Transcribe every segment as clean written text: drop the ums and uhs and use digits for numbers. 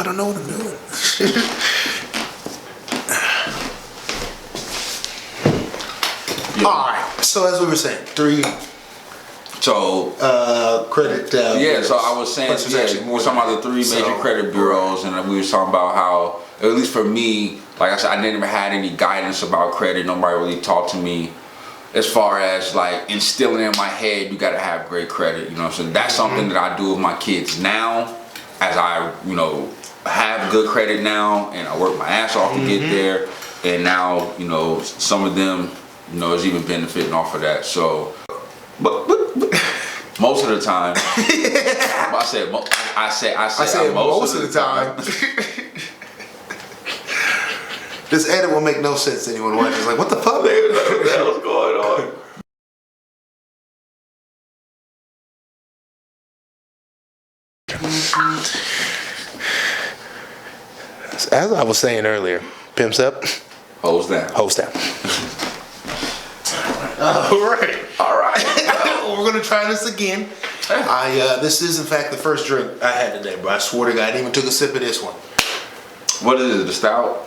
I don't know what I'm doing. Yeah. All right. So as we were saying, credit. So I was saying, we were talking about the three major credit bureaus, and we were talking about how, at least for me, like I said, I never had any guidance about credit. Nobody really talked to me as far as like instilling in my head, you gotta have great credit. You know, so that's something that I do with my kids now, as I, have good credit now, and I work my ass off to get there, and now, some of them, is even benefiting off of that. So, but most of the time, I said most of the time. This edit will make no sense to anyone watching. It's like, what the fuck? What the hell's going on? As I was saying earlier, pimps up, hoes down. Hoes down. All right. We're gonna try this again. This is in fact the first drink I had today, bro. I swear to God, I didn't even took a sip of this one. What is it? The stout?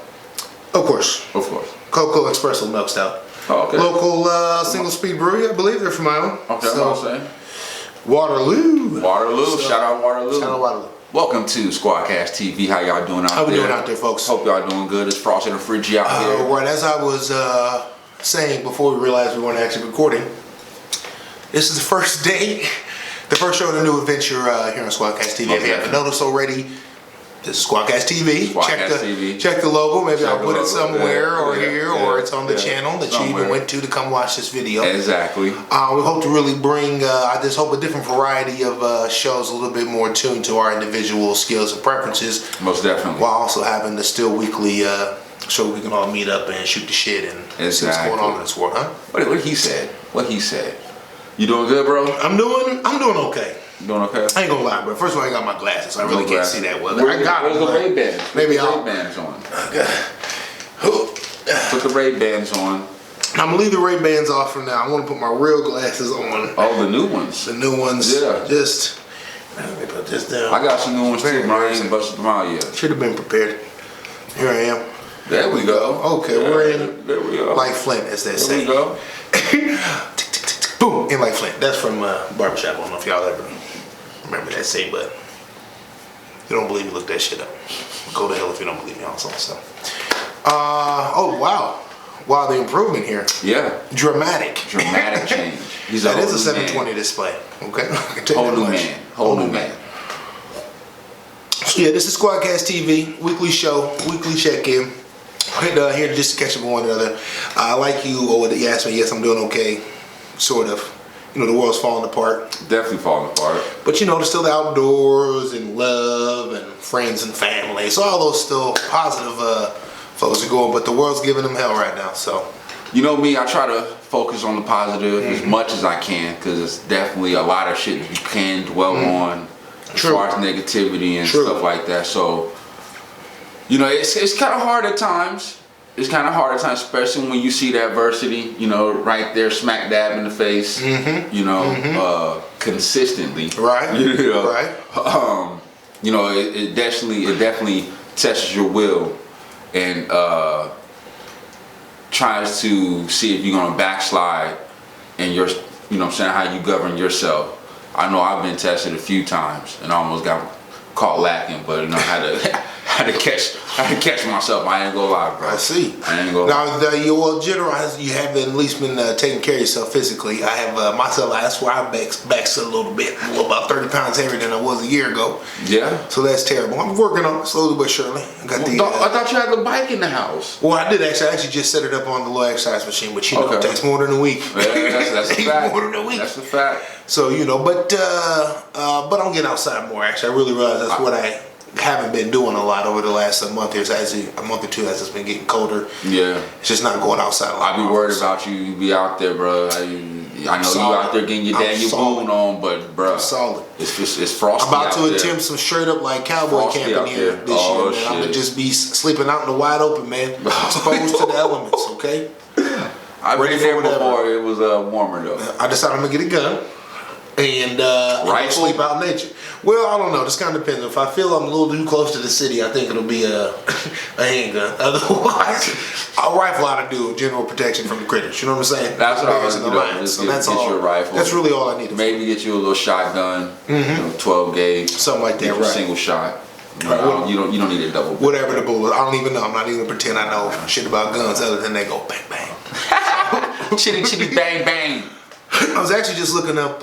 Of course. Cocoa Espresso Milk Stout. Oh, okay. Local single speed brewery, I believe they're from Iowa. Okay, so, what I'm saying. Waterloo. So, shout out Waterloo. Shout out Waterloo. Welcome to Squadkast TV. How y'all doing out there? How we doing out there, folks? Hope y'all doing good. It's frosty and fridgy out here. Right, as I was saying before we realized we weren't actually recording, this is the first day, the first show in a new adventure here on Squadkast TV. If you haven't noticed already, this is Squadkast TV. Check the logo. Maybe I'll put it somewhere or or it's on the channel that you even went to come watch this video. Exactly. We hope to really bring, I just hope, a different variety of shows, a little bit more tuned to our individual skills and preferences. Most definitely. While also having the still weekly show we can all meet up and shoot the shit and see what's going on in this world, huh? What he said. You doing good, bro? I'm doing okay. Doing okay? I ain't gonna lie, bro. First of all, I got my glasses, so I really can't see that well. I got the Ray-Bans. Maybe I'll put the Ray-Bans on. Put the Ray-Bans on. I'm gonna leave the Ray-Bans off for now. I want to put my real glasses on. Oh, the new ones. The new ones. Yeah. Just let me put this down. I got some new ones too, but I ain't busted them out yet. Should have been prepared. Here I am. There we go. Okay, we're in. There we go. Like Flint, as they say. There we go. Boom, in like Flint. That's from Barbershop. I don't know if y'all ever remember that say, but if you don't believe me, look that shit up. Go to hell if you don't believe me also. So, oh wow, the improvement here. Yeah. Dramatic change. That is a 720 display. Okay. Whole new man. So yeah, this is Squadkast TV, weekly show, weekly check-in. Here just to catch up with one another. Like you asked me, yes, I'm doing okay, sort of. The world's falling apart. Definitely falling apart. But there's still the outdoors and love and friends and family. So all those still positive folks are going, but the world's giving them hell right now. So, me, I try to focus on the positive as much as I can, because it's definitely a lot of shit that you can dwell on as far as negativity and stuff like that. So, it's kind of hard at times. It's kind of hard at times, especially when you see the adversity, right there, smack dab in the face, consistently. Right. Right. It definitely tests your will and tries to see if you're gonna backslide in your, how you govern yourself. I know I've been tested a few times and almost got caught lacking, but I had to catch myself. I ain't gonna lie, bro. I see. I ain't gonna lie. Now, you have at least been taking care of yourself physically. I have myself. That's where I backslid a little bit. I'm about 30 pounds heavier than I was a year ago. Yeah. So that's terrible. I'm working on it slowly but surely. I thought you had the bike in the house. Well, I did actually. I actually just set it up on the little exercise machine, but it takes more than a week. Yeah, that's a fact. More than a week. That's a fact. So but I'm getting outside more. Actually, I really realize that's what I haven't been doing a lot over the last month or two as it's been getting colder. Yeah. It's just not going outside a lot. I be worried about you be out there, bro. I know you out there getting your Daniel Boone on, but bro, solid. It's frosty. I'm about to attempt some straight up like cowboy camping here this year, man. I'm gonna just be sleeping out in the wide open, man. Exposed to the elements, okay? I've been there before. It was warmer though. I decided I'm gonna get a gun. And I sleep out in nature. Well, I don't know. This kind of depends. If I feel I'm a little too close to the city, I think it'll be a handgun. Otherwise, a rifle ought to do general protection from the critters. You know what I'm saying? That's what I was doing. Just that's get all. You a rifle. That's really all I need. Maybe get you a little shotgun, 12 gauge, something like that. Right. Single shot. You don't need a double. Whatever the bullet. I don't even know. I'm not even gonna pretend I know shit about guns other than they go bang bang. Chitty chitty bang bang. I was actually just looking up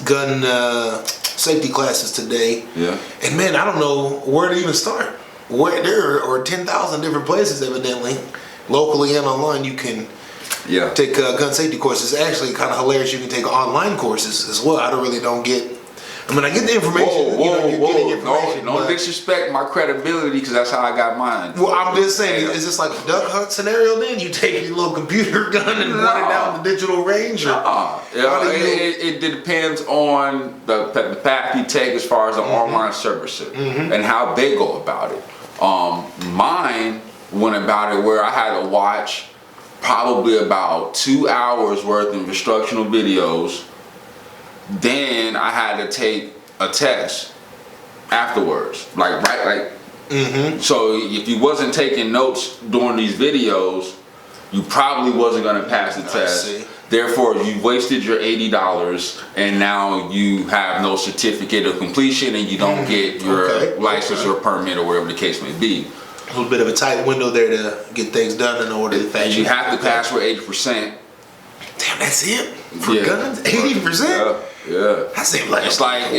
gun safety classes today. Yeah. And man, I don't know where to even start. Where there are 10,000 different places, evidently, locally and online, you can take gun safety courses. It's actually kind of hilarious. You can take online courses as well. I don't get. I mean, I get the information. You're getting information. No disrespect my credibility, because that's how I got mine. Well, I'm just saying, is this like a duck hunt scenario then? You take your little computer gun and run it down the digital range? It depends on the path you take as far as the online service and how they go about it. Mine went about it where I had to watch probably about 2 hours worth of instructional videos. Then I had to take a test afterwards, So if you wasn't taking notes during these videos, you probably wasn't gonna pass the test. Therefore, you wasted your $80, and now you have no certificate of completion, and you don't get your license or permit or whatever the case may be. A little bit of a tight window there to get things done in order to fashion. You have to pass with 80%. Damn, that's it for guns. 80%. Yeah, that seems like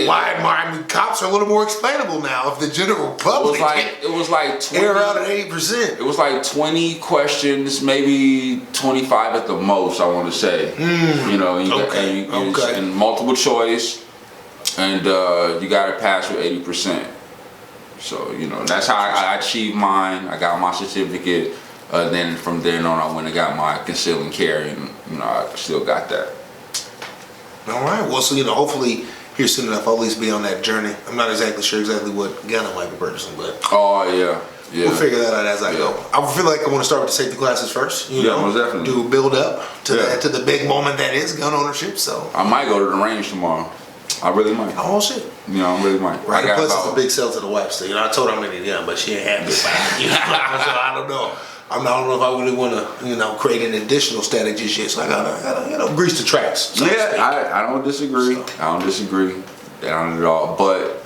why? I mean, cops are a little more explainable now. If the general public, it was like 20, air out at 80%. It was like 20 questions, maybe 25 at the most. I want to say, and multiple choice, and you got to pass with 80%. So that's how I achieved mine. I got my certificate. Then from then on, I went and got my conceal and carry, and I still got that. All right. Well, so hopefully here soon enough, I'll at least be on that journey. I'm not exactly sure what gun I might be purchasing, but we'll figure that out as I go. I feel like I want to start with the safety classes first. Most definitely. Do build up to the big moment that is gun ownership. So I might go to the range tomorrow. I really might. Oh shit. I really might. Right. Plus, it's a big sell to the wife. So I told her I'm in the gun, but she ain't happy about it. So I don't know. I don't know if I really want to, create an additional static just yet. So I gotta, grease the tracks. I don't disagree. I don't disagree. Down at all. But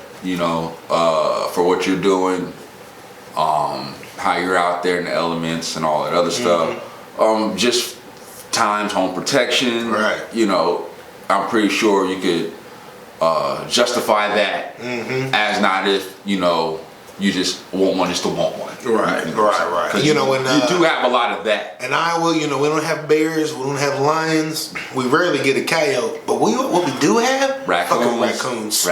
for what you're doing, how you're out there in the elements and all that other stuff, just times home protection. Right. I'm pretty sure you could justify that as not if you just want one just to want one. Right. You do have a lot of that. In Iowa, we don't have bears, we don't have lions, we rarely get a coyote, but what we do have? Raccoons.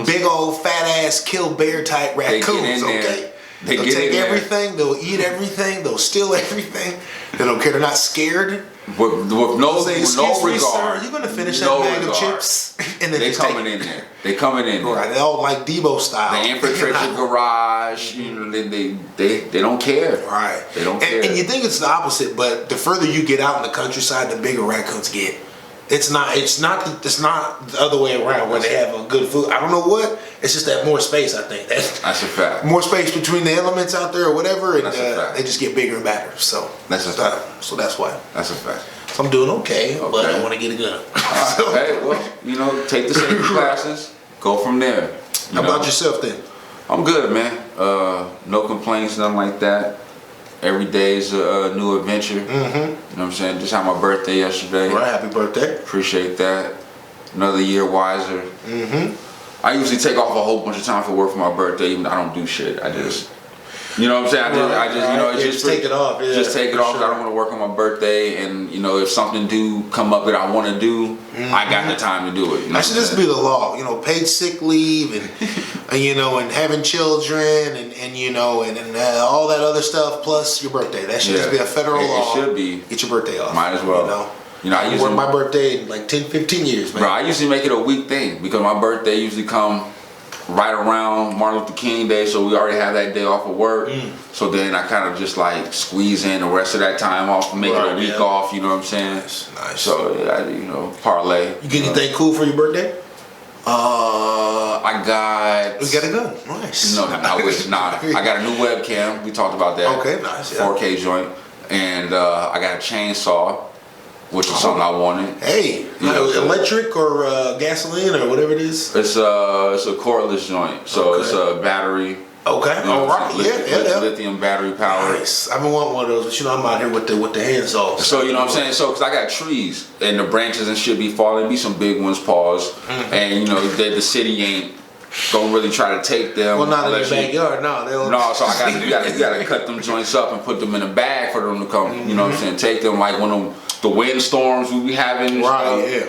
Big old fat ass kill bear type raccoons, okay? They'll take everything, they'll eat everything, they'll steal everything. They don't care, they're not scared. With no regard. Sir, you're gonna finish that bag of chips, and then they coming in there. They coming in there. Right, they all like Debo style. They infiltrate your garage. They don't care. Right. They don't care. And you think it's the opposite, but the further you get out in the countryside, the bigger raccoons get. It's not the other way around where they have a good food. I don't know what. It's just that more space. I think that's a fact. More space between the elements out there or whatever, and they just get bigger and badder. So that's a fact. So that's why. That's a fact. So I'm doing okay. But I want to get a gun. Okay, well, take the safety classes. Go from there. How about yourself then? I'm good, man. No complaints, nothing like that. Every day is a new adventure. You know what I'm saying? Just had my birthday yesterday. Right, happy birthday. Appreciate that. Another year wiser. I usually take off a whole bunch of time for work for my birthday, even though I don't do shit. I just, you know what I'm saying? I just take it off. Yeah, just take it off because I don't want to work on my birthday. And if something do come up that I want to do, I got the time to do it. That should just be the law. Paid sick leave and having children and all that other stuff plus your birthday. That should just be a federal law. It should be. Get your birthday off. Might as well. I usually work my birthday in like 10, 15 years, man. Bro, I usually make it a week thing because my birthday usually come right around Martin Luther King Day, so we already have that day off of work. So then I kind of just like squeeze in the rest of that time off, make it a week off. You know what I'm saying? Nice. So parlay. You get anything cool for your birthday? I got. You got a gun. Nice. No, I wish not. I got a new webcam. We talked about that. Okay, nice. 4K joint, and I got a chainsaw, which is something I wanted. Hey, electric or gasoline or whatever it is. It's a cordless joint, so it's a battery. Okay. All right. Lithium battery powered. Nice. I've been wanting one of those, but I'm out here with the handsaw. So you know what I'm saying. So because I got trees and the branches and shit be falling, be some big ones, and the city ain't gonna really try to take them. Well, not in your backyard. No, so you gotta cut them joints up and put them in a bag for them to come. You know what I'm saying. Take them like one of the windstorms we be having. Right.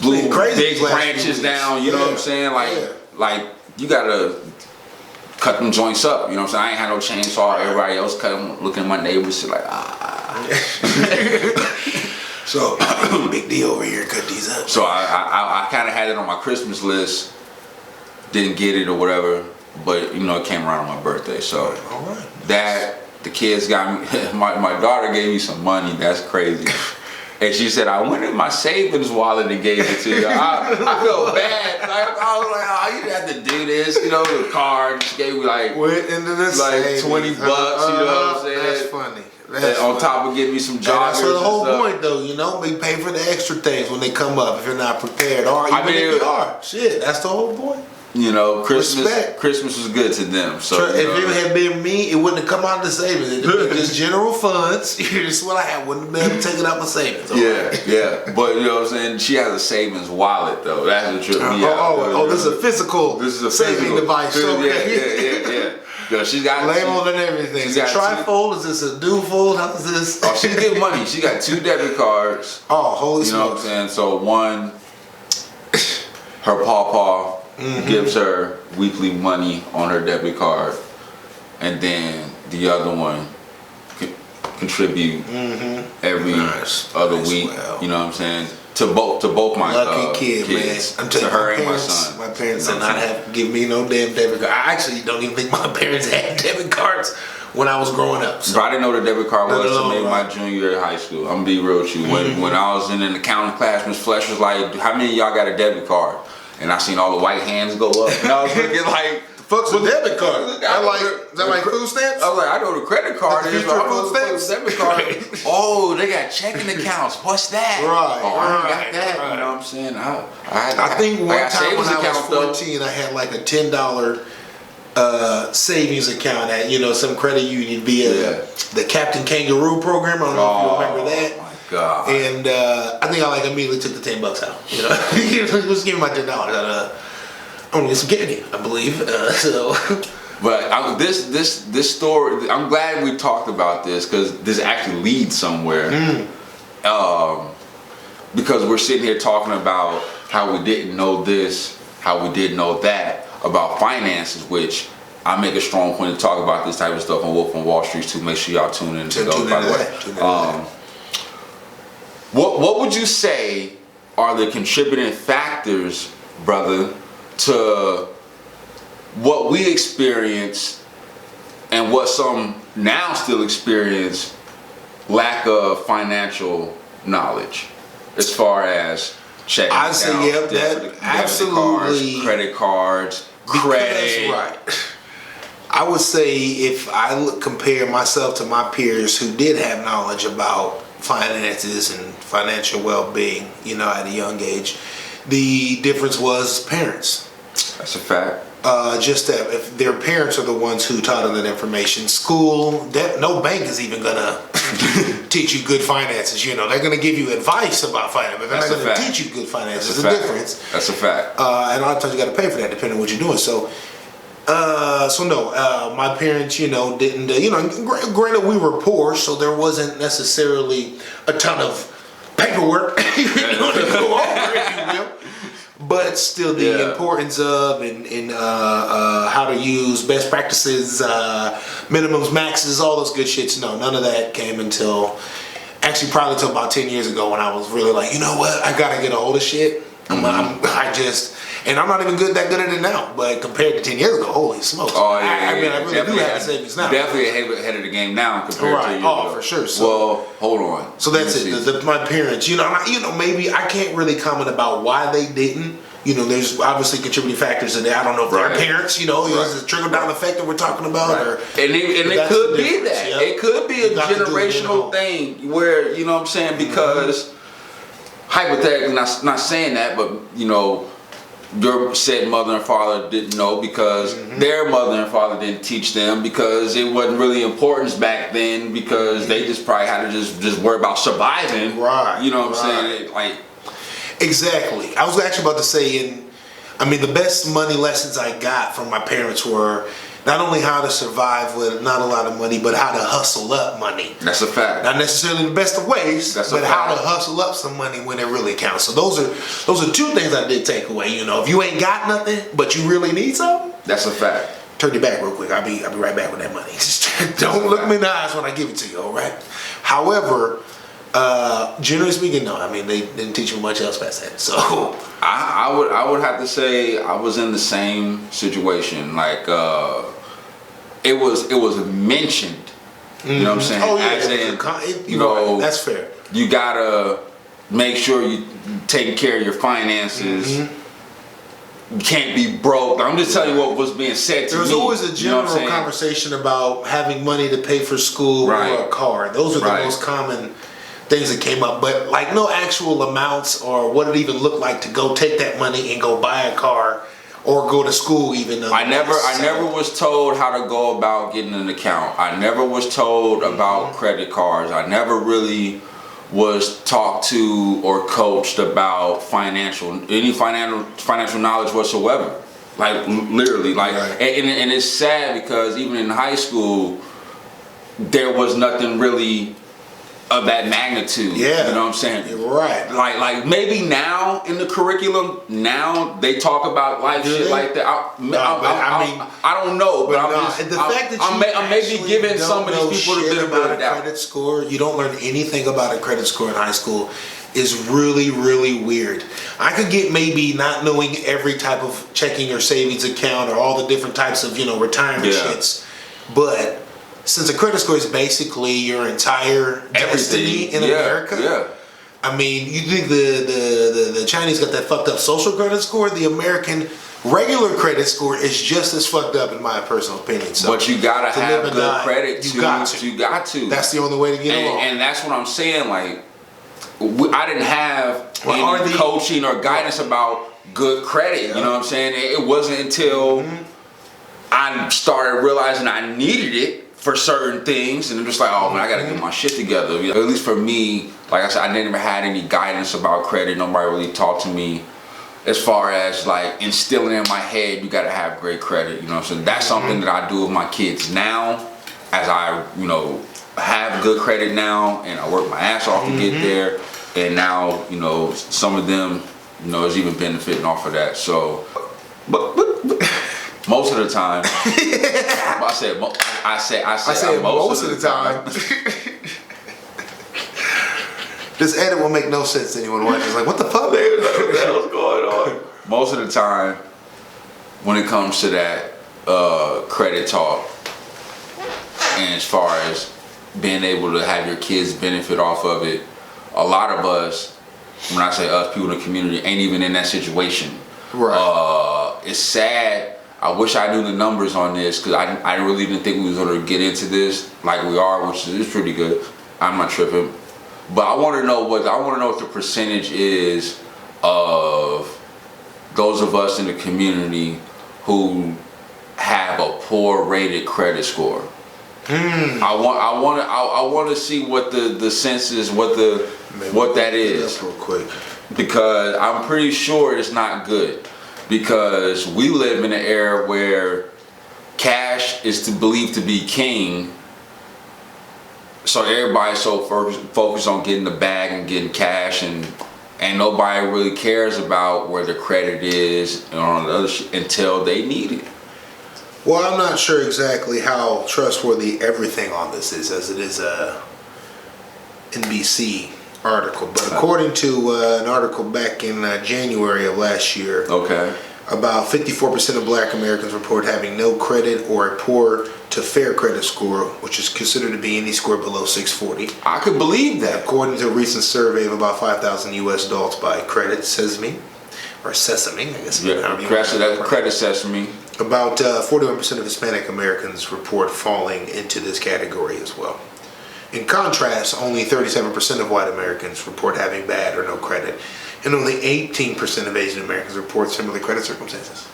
Blew big branches down. You know what I'm saying. Like you gotta cut them joints up, you know what I'm saying? I ain't had no chainsaw. Everybody else cut them. Looking at my neighbors, like So big deal over here. Cut these up. So I kind of had it on my Christmas list. Didn't get it or whatever, but it came around on my birthday. So that the kids got me. My daughter gave me some money. That's crazy. And she said, I went in my savings wallet and gave it to you. I felt bad. I was like, oh, you didn't have to do this. The card just gave me went into this like $20, you know what I'm saying? That's funny. On top of getting me some joggers. That's the whole point, though. We pay for the extra things when they come up if you're not prepared. Or even if you are. Shit, that's the whole point. Christmas was good to them. So if it had been me, it wouldn't have come out of the savings. It'd have been just general funds. Here's what I had. Wouldn't have been able to take it out my savings. Yeah. But you know what I'm saying? She has a savings wallet though. That's what tripped me out. This is a physical saving device. Yeah. She got labeled and everything. Is it trifold? Is this a dufold? How is this? Oh, she get money. She got 2 debit cards. Oh, holy smokes. You know what I'm saying? So one, her pawpaw gives her weekly money on her debit card, and then the other one contribute every other week. Well. You know what I'm saying? To both my lucky kid, kids. Man. I'm telling to her you, and my son. My parents did not have to give me no damn debit card. I actually don't even think my parents had debit cards when I was growing up. So. I didn't know what a debit card was until maybe my junior year of high school. I'm gonna be real with you. When I was in an accounting class, Miss Flesh was like, "How many of y'all got a debit card?" And I seen all the white hands go up, and I was looking like, "Fuck's a debit card? Is that like food stamps?" I was like, "I know what a credit card is. But I don't know what debit card." Oh, they got checking accounts. What's that? Right. Oh, I ain't got that. Right. You know what I'm saying? I think one time when I was 14, I had like a $10 savings account at some credit union via the Captain Kangaroo program. I don't know if you remember that. God. And I think I immediately took the $10 out. Just give me my $10 out. I'm gonna get some candy, I believe. But this story, I'm glad we talked about this because this actually leads somewhere. Because we're sitting here talking about how we didn't know this, how we didn't know that about finances, which I make a strong point to talk about this type of stuff on Wolf on Wall Street too. Make sure y'all tune in to those, by the way. What would you say are the contributing factors, brother, to what we experience and what some now still experience lack of financial knowledge as far as checking accounts, that absolutely credit cards, credit. Right. I would say if I compare myself to my peers who did have knowledge about finances and financial well-being, at a young age, the difference was parents. That's a fact. Just that if their parents are the ones who taught them that information, school, no bank is even gonna teach you good finances. They're gonna give you advice about finance, but they're not gonna teach you good finances. There's a difference. That's a fact. And a lot of times you got to pay for that, depending on what you're doing. So no, my parents, didn't. Granted, we were poor, so there wasn't necessarily a ton of paperwork to go over, if you will. But still, the importance of and how to use best practices, minimums, maxes, all those good shits. No, none of that came until probably about 10 years ago when I was really like, you know what, I gotta get a hold of shit. And I'm not even that good at it now. But compared to 10 years ago, holy smokes! Oh yeah, I mean, I really do have the savings now. Definitely ahead of the game now compared to 10 years ago. For sure. So, well, hold on. So that's it. My parents, maybe I can't really comment about why they didn't. There's obviously contributing factors in there. I don't know if they're parents, is a trickle down effect that we're talking about, or and it could be that. Yep. It could be a generational thing where what I'm saying, because hypothetically, not saying that, but your said mother and father didn't know because their mother and father didn't teach them, because it wasn't really important back then, because they just probably had to just worry about surviving. Right. You know what I'm saying? Exactly. I was actually about to say, the best money lessons I got from my parents were not only how to survive with not a lot of money, but how to hustle up money. That's a fact. Not necessarily the best of ways, but how to hustle up some money when it really counts. So those are two things I did take away. If you ain't got nothing, but you really need something, that's a fact. Turn your back real quick. I'll be right back with that money. Just don't look me in the eyes when I give it to you. All right. However, generally speaking, no. They didn't teach me much else past that. So I would have to say I was in the same situation. Like it was mentioned. You know what I'm saying? Oh yeah. That's fair. You gotta make sure you taking care of your finances. You can't be broke. I'm just telling you what was being said to me. There's always a general conversation about having money to pay for school or a car. Those are the most common things that came up, but like no actual amounts or what it even looked like to go take that money and go buy a car or go to school even. I never was told how to go about getting an account. I never was told about credit cards. I never really was talked to or coached about financial knowledge whatsoever. Like literally, and it's sad because even in high school there was nothing really of that magnitude. Yeah. You know what I'm saying? You're right. Like maybe now in the curriculum, now they talk about life shit like that. I don't know, but I'm maybe giving some of these people the benefit of the doubt. Credit score, you don't learn anything about a credit score in high school, is really, really weird. I could get maybe not knowing every type of checking or savings account or all the different types of, retirement shits, but since a credit score is basically your entire destiny in America, you think the Chinese got that fucked up social credit score? The American regular credit score is just as fucked up, in my personal opinion. So, but you gotta have good credit. You got to. That's the only way to get along. And that's what I'm saying. Like, I didn't have any coaching or guidance about good credit. You know what I'm saying? It wasn't until I started realizing I needed it for certain things, and I'm just like, oh man, I gotta get my shit together. At least for me, like I said, I never had any guidance about credit. Nobody really talked to me as far as like instilling in my head, you gotta have great credit. You know what I'm saying? That's something that I do with my kids now, as I have good credit now, and I work my ass off to get there, and now some of them is even benefiting off of that. So, but most of the time, I said most of the time. This edit will make no sense to anyone watching. It's like, what the fuck? What the hell's going on? Most of the time, when it comes to that credit talk, and as far as being able to have your kids benefit off of it, a lot of us, when I say us, people in the community, ain't even in that situation. Right. It's sad. I wish I knew the numbers on this, because I really didn't think we was going to get into this like we are, which is pretty good. I'm not tripping. But I want to know what the percentage is of those of us in the community who have a poor rated credit score. I want to see what the sense is, what that is, real quick, because I'm pretty sure it's not good. Because we live in an era where cash is believed to be king, so everybody's so focused on getting the bag and getting cash, and nobody really cares about where the credit is and all the other shit until they need it. Well, I'm not sure exactly how trustworthy everything on this is, as it is a NBC article, but according to an article back in January of last year, About 54% of Black Americans report having no credit or a poor to fair credit score, which is considered to be any score below 640. I could believe that. According to a recent survey of about 5,000 U.S. adults by Credit Sesame, or Sesame, I guess. Yeah, Credit Sesame. About 41% of Hispanic Americans report falling into this category as well. In contrast, only 37% of white Americans report having bad or no credit, and only 18% of Asian Americans report similar credit circumstances.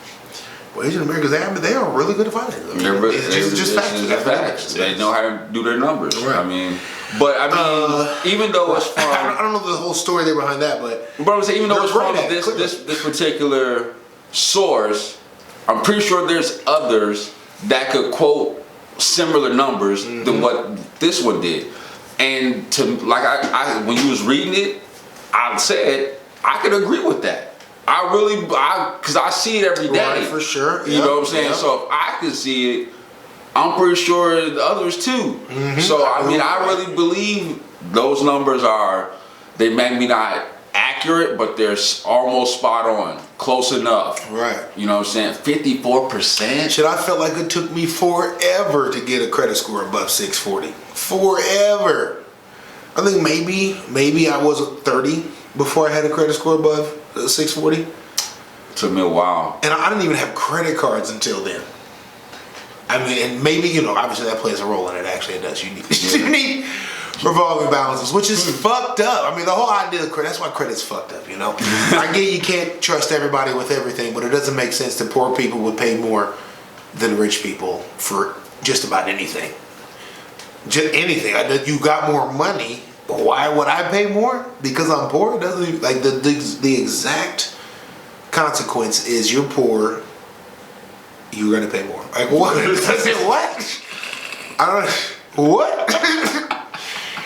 Well, Asian Americans, they are really good at finance. It's just facts. They know how to do their numbers. Right. I mean, even though it's from... I don't know the whole story there behind that, but I'm saying, even though it's from this particular source, I'm pretty sure there's others that could quote similar numbers than what this one did. And when you was reading it, I said I could agree with that. Because I see it every day. Right, for sure. You know what I'm saying? Yep. So if I could see it, I'm pretty sure the others too. So I really believe those numbers they may be not accurate, but they're almost spot on, close enough. Right. You know what I'm saying? 54%. Shit, I felt like it took me forever to get a credit score above 640. Forever. I think maybe I was 30 before I had a credit score above 640. It took me a while. And I didn't even have credit cards until then. I mean, and maybe, obviously that plays a role in it. Actually, it does. You need revolving balances, which is fucked up. I mean, the whole idea of credit, that's why credit's fucked up, I get you can't trust everybody with everything, but it doesn't make sense that poor people would pay more than rich people for just about anything. Just anything. You got more money, but why would I pay more? Because I'm poor? It doesn't, like, the exact consequence is you're poor, you're gonna pay more. Like, what? What? What?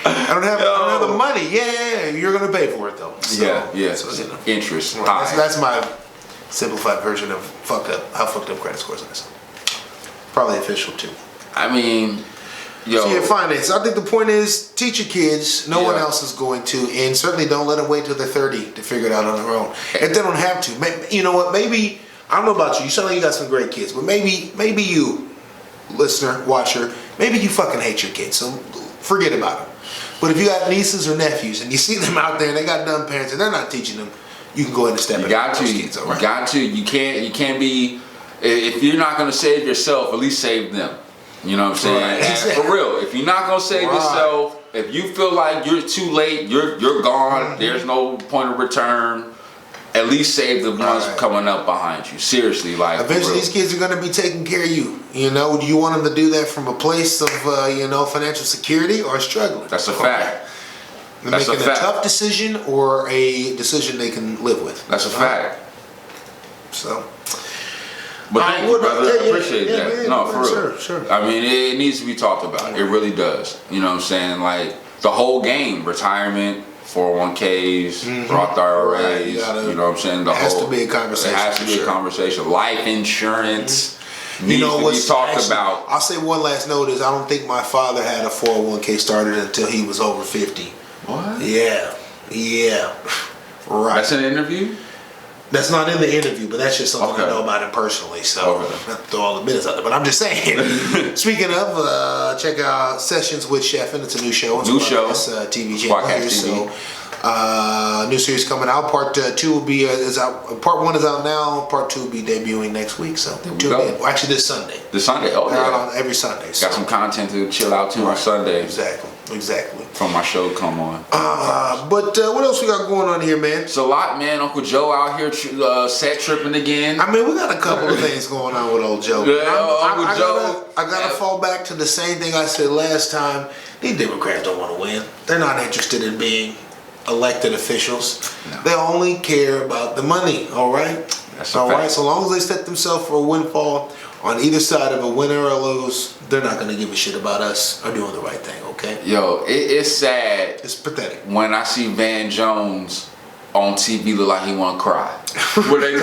I don't have the money. Yeah, you're gonna pay for it though. So, So, interest. That's my simplified version of how fucked up credit scores are. Probably official too. I mean, finance. I think the point is teach your kids. No one else is going to, and certainly don't let them wait till they're 30 to figure it out on their own. If they don't have to, you know what? Maybe I don't know about you. You sound like you got some great kids, but maybe you, listener, watcher, maybe you fucking hate your kids. So forget about them. But if you got nieces or nephews and you see them out there and they got dumb parents and they're not teaching them, you can go ahead and step in. You got to. You can't be. If you're not gonna save yourself, at least save them. You know what I'm saying? Right. For real. If you're not gonna save yourself, if you feel like you're too late, you're gone. There's no point of return. At least save the ones coming up behind you. Seriously, like eventually these kids are gonna be taking care of you. Do you want them to do that from a place of financial security or struggling? That's a fact. They're making a tough decision or a decision they can live with. That's a fact. So. But thank you, brother. I appreciate that. Man, no, for real. Sure. I mean, it needs to be talked about. It really does. You know what I'm saying? Like the whole game, retirement, 401ks, Roth IRAs. You know what I'm saying? It has to be a conversation. It has to be a conversation. Life insurance needs to be talked about. I'll say one last note is I don't think my father had a 401k started until he was over 50. What? Yeah. Right. That's an interview? That's not in the interview, but that's just something I know about him personally. So not to throw all the business out there, but I'm just saying. Speaking of, check out Sessions with Chefin'. It's a new show. It's TV channel here. So new series coming out. Part 2 will be is out. Part 1 is out now. Part 2 will be debuting next week. So actually this Sunday. This Sunday. Oh yeah. Every Sunday. Got some content to chill out to on Sunday. Exactly. From my show, come on. But what else we got going on here, man? It's a lot, man. Uncle Joe out here set tripping again. I mean, we got a couple of things going on with old Joe. I gotta fall back to the same thing I said last time. These Democrats don't want to win. They're not interested in being elected officials. No. They only care about the money. All right. That's all right. So long as they set themselves for a windfall on either side of a win or a lose, they're not going to give a shit about us or doing the right thing, okay? Yo, it's sad. It's pathetic. When I see Van Jones on TV look like he want to cry. When they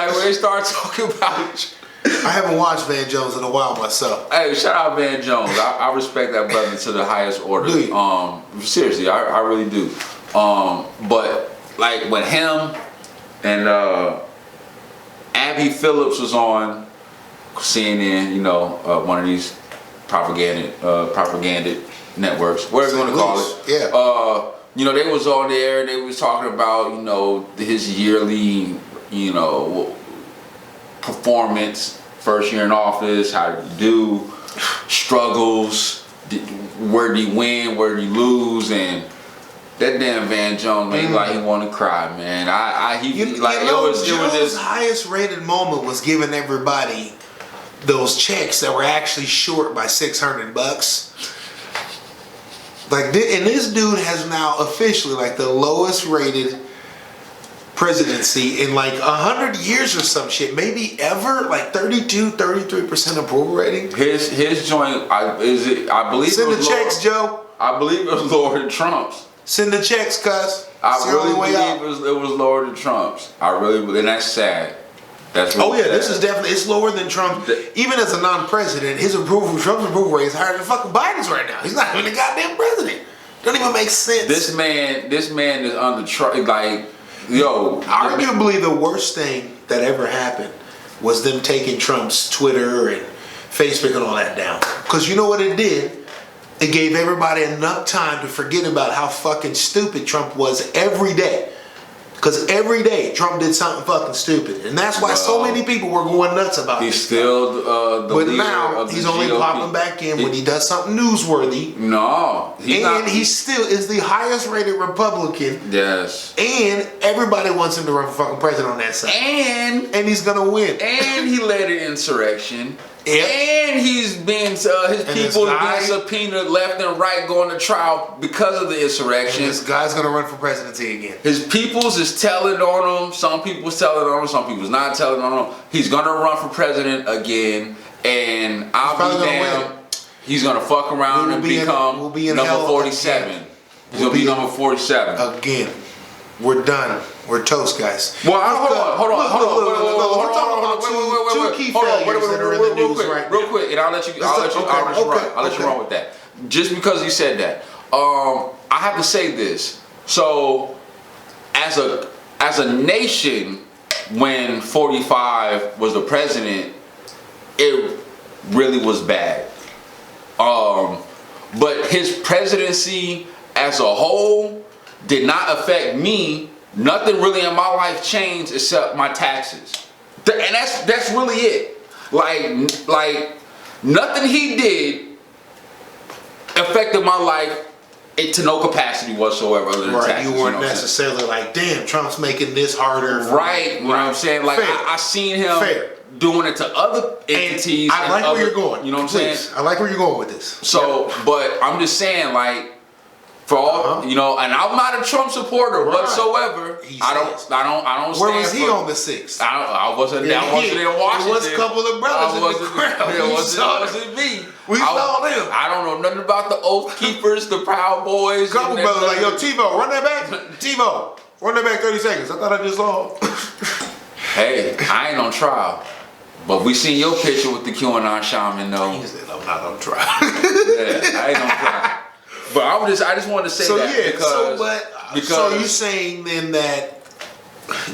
when they start talking about... I haven't watched Van Jones in a while myself. Hey, shout out Van Jones. I respect that brother to the highest order. Do you? Seriously, I really do. But like with him, and Abby Phillips was on CNN, you know, one of these propaganda networks, whatever you want to call it. Yeah. You know, they was on there and they was talking about, you know, his yearly, you know, performance, first year in office, how did he do, struggles, where did he win, where did he lose, and that damn Van Jones made like he wanted to cry, man. Joe's highest rated moment was giving everybody those checks that were actually short by $600. Like, and this dude has now officially like the lowest rated presidency in like 100 years or some shit, maybe ever, like 33% approval rating. His joint, I believe. Send the checks, Joe. I believe it was lower than Trump's. Send the checks, cuz. I really believe it was lower than Trump's. I really believe, and that's sad. That's really sad. This is definitely, it's lower than Trump. Even as a non-president, Trump's approval rate is higher than fucking Biden's right now. He's not even a goddamn president. Doesn't even make sense. This man is under Trump. Like, yo, arguably the worst thing that ever happened was them taking Trump's Twitter and Facebook and all that down. Because you know what it did? It gave everybody enough time to forget about how fucking stupid Trump was every day. Because every day Trump did something fucking stupid. And that's why so many people were going nuts about it. He's still the but leader now of the he's only GOP. popping back in when he does something newsworthy. No. He still is the highest rated Republican. Yes. And everybody wants him to run for fucking president on that side. And he's gonna win. And he led an insurrection. Yep. And he's been his people being subpoenaed left and right, going to trial because of the insurrection. And this guy's gonna run for presidency again. His peoples is telling on him. Some people's telling on him. Some people's not telling on him. He's gonna run for president again, and I'll be damned. He's gonna fuck around and become number 47. He's gonna be number 47 again. We're done. We're toast, guys. Well, hold on. Two key failures that are in the news right now. Real quick, and I'll let you run with that. Just because you said that, I have to say this. So, as a nation, when 45 was the president, it really was bad. But his presidency as a whole did not affect me. Nothing really in my life changed except my taxes, and that's really it. Like nothing he did affected my life to no capacity whatsoever other than taxes. You weren't necessarily like, damn, Trump's making this harder. Right, you know what I'm saying? Like I seen him doing it to other entities. I like where you're going. You know what I'm saying? I like where you're going with this. So, but I'm just saying, like, for all you know, and I'm not a Trump supporter whatsoever. I don't. Where was he on the 6th? I wasn't in Washington. There was a couple of brothers in the crowd. It wasn't me. We saw them. I don't know nothing about the Oath Keepers, the Proud Boys. Couple brothers like, yo, TiVo, run that back. TiVo, run that back 30 seconds. I thought I just saw. Hey, I ain't on trial. But we seen your picture with the QAnon shaman, though. He said, I'm not on trial. Yeah, I ain't on trial. But I just wanted to say that because so you're saying then that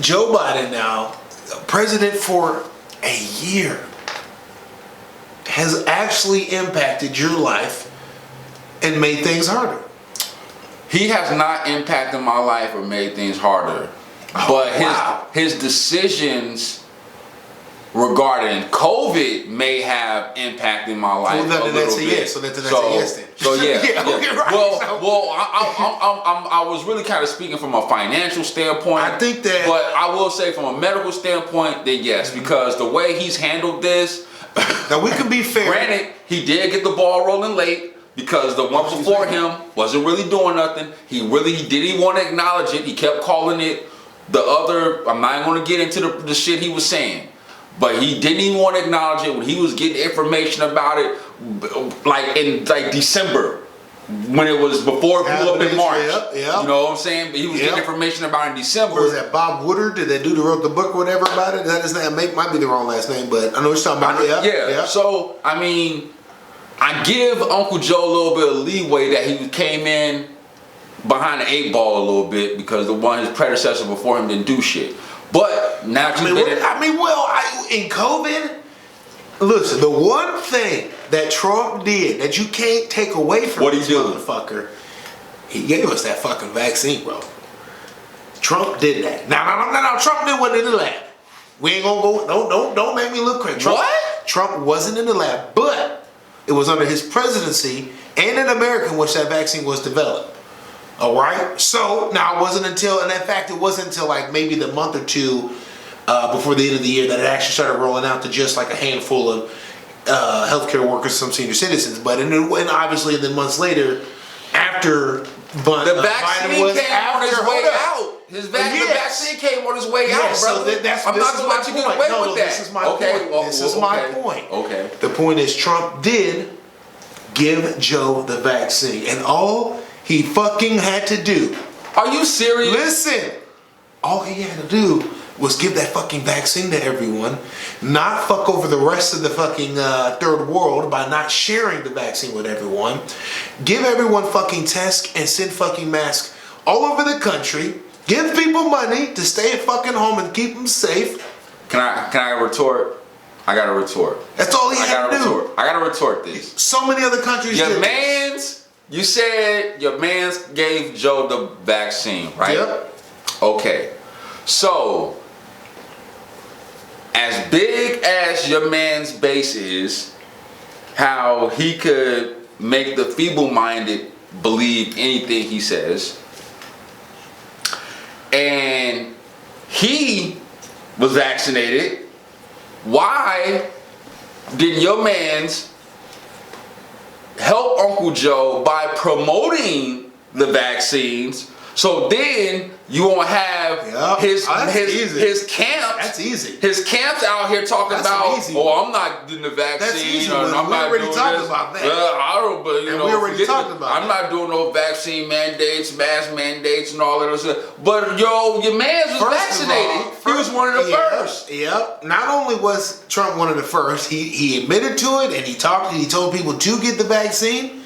Joe Biden now, president for a year, has actually impacted your life and made things harder. He has not impacted my life or made things harder. But his decisions regarding COVID may have impacted my life a little bit. Yes. So that's a yes then. So yeah. Right. Well, I was really kind of speaking from a financial standpoint. I think that, but I will say from a medical standpoint that yes, because the way he's handled this. Now we can be fair. Granted, he did get the ball rolling late because the one before him wasn't really doing nothing. He didn't even want to acknowledge it. He kept calling it the other. I'm not going to get into the shit he was saying. But he didn't even want to acknowledge it when he was getting information about it, like in December, when it was before it blew up in March. Yeah. You know what I'm saying? But he was getting information about it in December. What was that, Bob Woodard? Did that dude who wrote the book or whatever about it? That his name might be the wrong last name, but I know what you're talking about. Yeah. So I mean, I give Uncle Joe a little bit of leeway that he came in behind the 8 ball a little bit because his predecessor before him didn't do shit. But now in COVID, listen, the one thing that Trump did that you can't take away from this motherfucker, he gave us that fucking vaccine, bro. Trump did that. Now, Trump did what in the lab. We ain't gonna go. Don't make me look crazy. Trump wasn't in the lab, but it was under his presidency and in America in which that vaccine was developed. All right. So now it wasn't until, and in fact, it wasn't until like maybe the month or two before the end of the year that it actually started rolling out to just like a handful of healthcare workers, some senior citizens. But and obviously, then months later, after the vaccine came on his way out. The vaccine came on his way out, brother. So I'm not going to let you get away with that. This is my point. This is my point. Okay. The point is, Trump did give Joe the vaccine, and all he fucking had to do. Are you serious? Listen, all he had to do was give that fucking vaccine to everyone, not fuck over the rest of the fucking third world by not sharing the vaccine with everyone, give everyone fucking tests and send fucking masks all over the country, give people money to stay at fucking home and keep them safe. Can I retort? I got to retort. That's all he had to do. I got to retort this. So many other countries did this. You said your mans gave Joe the vaccine, right? Yep. Okay. So, as big as your man's base is, how he could make the feeble-minded believe anything he says, and he was vaccinated, why did your man's help Uncle Joe by promoting the vaccines? So then you won't have his camps. That's easy. His camps out here talking about, I'm not doing the vaccine. That's easy. I'm not already talked about that. I don't, but you know, we already talked about I'm not doing no vaccine mandates, mask mandates, and all that other stuff. But your man was vaccinated. He was one of the first. Yep. Not only was Trump one of the first, he admitted to it, and he told people to get the vaccine.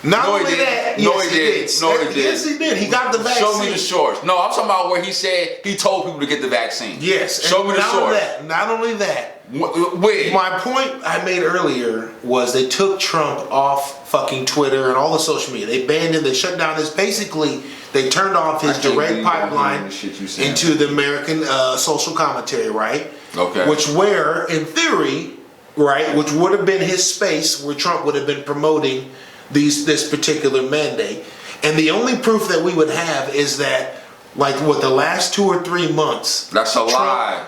Not only that, yes, he did. He got the vaccine. Show me the source. No, I'm talking about where he said he told people to get the vaccine. Yes. Show me the source. Not only that. Wait. My point I made earlier was they took Trump off fucking Twitter and all the social media. They banned him. They shut down his. Basically, they turned off his direct pipeline into the American social commentary, right? Okay. Where, in theory, right, which would have been his space where Trump would have been promoting this particular mandate. And the only proof that we would have is that, like, the last 2 or 3 months. That's a lie.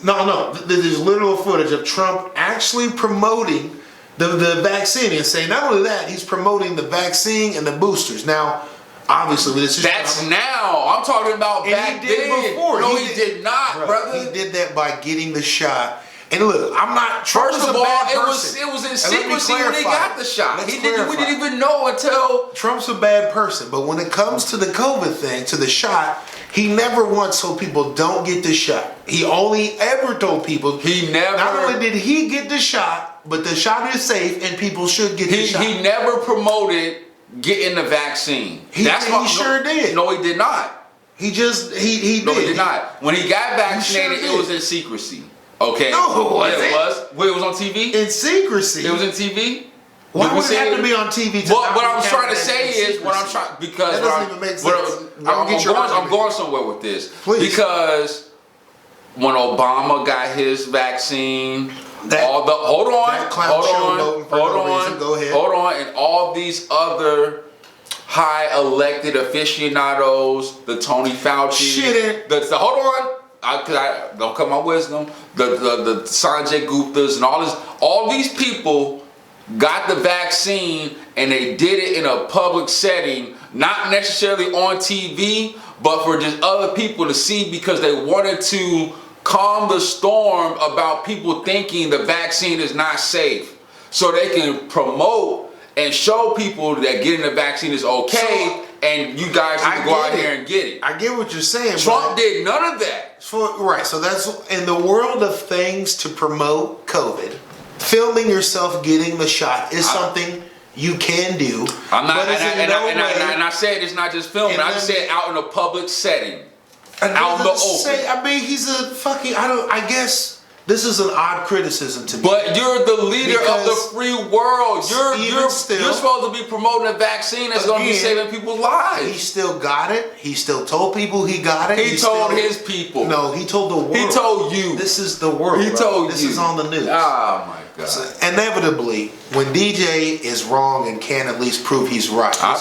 No. There's literal footage of Trump actually promoting the vaccine and saying not only that, he's promoting the vaccine and the boosters. Now, obviously, that's now. I'm talking about back then. Before. No, he did not, brother. He did that by getting the shot. And look, I'm not. First of all, it was in secrecy when he got the shot. We didn't even know until. Trump's a bad person, but when it comes to the COVID thing, to the shot, he never once told people don't get the shot. He only ever told people Not only did he get the shot, but the shot is safe and people should get the shot. He never promoted getting the vaccine. He sure did. No, he did not. He did. No, he did not. When he got vaccinated, it was in secrecy. Okay. No, it wasn't. It was. Wait, it was on TV? In secrecy. It was in TV? Why would it have to be on TV? What I was trying to say is, because that doesn't even make sense. I'm going somewhere with this. Please. Because when Obama got his vaccine, hold on, and all these other high elected aficionados, the Tony Fauci, hold on. Don't cut my wisdom. The Sanjay Guptas and all these people got the vaccine and they did it in a public setting, not necessarily on TV, but for just other people to see because they wanted to calm the storm about people thinking the vaccine is not safe, so they can promote and show people that getting the vaccine is okay. And you guys need to go out here and get it. I get what you're saying. Trump did none of that. Right. So that's in the world of things to promote COVID. Filming yourself getting the shot is something you can do. I'm not, and I said it's not just filming. I just said out in a public setting. out in the open. I mean, he's a fucking. I guess this is an odd criticism to me. But you're the leader of the free world. You're supposed to be promoting a vaccine that's going to be saving people's lives. He still got it. He still told people he got it. He told his people. No, he told the world. He told you. This is the world. He told you. This is on the news. Oh my God. So inevitably, when DJ is wrong and can at least prove he's right, I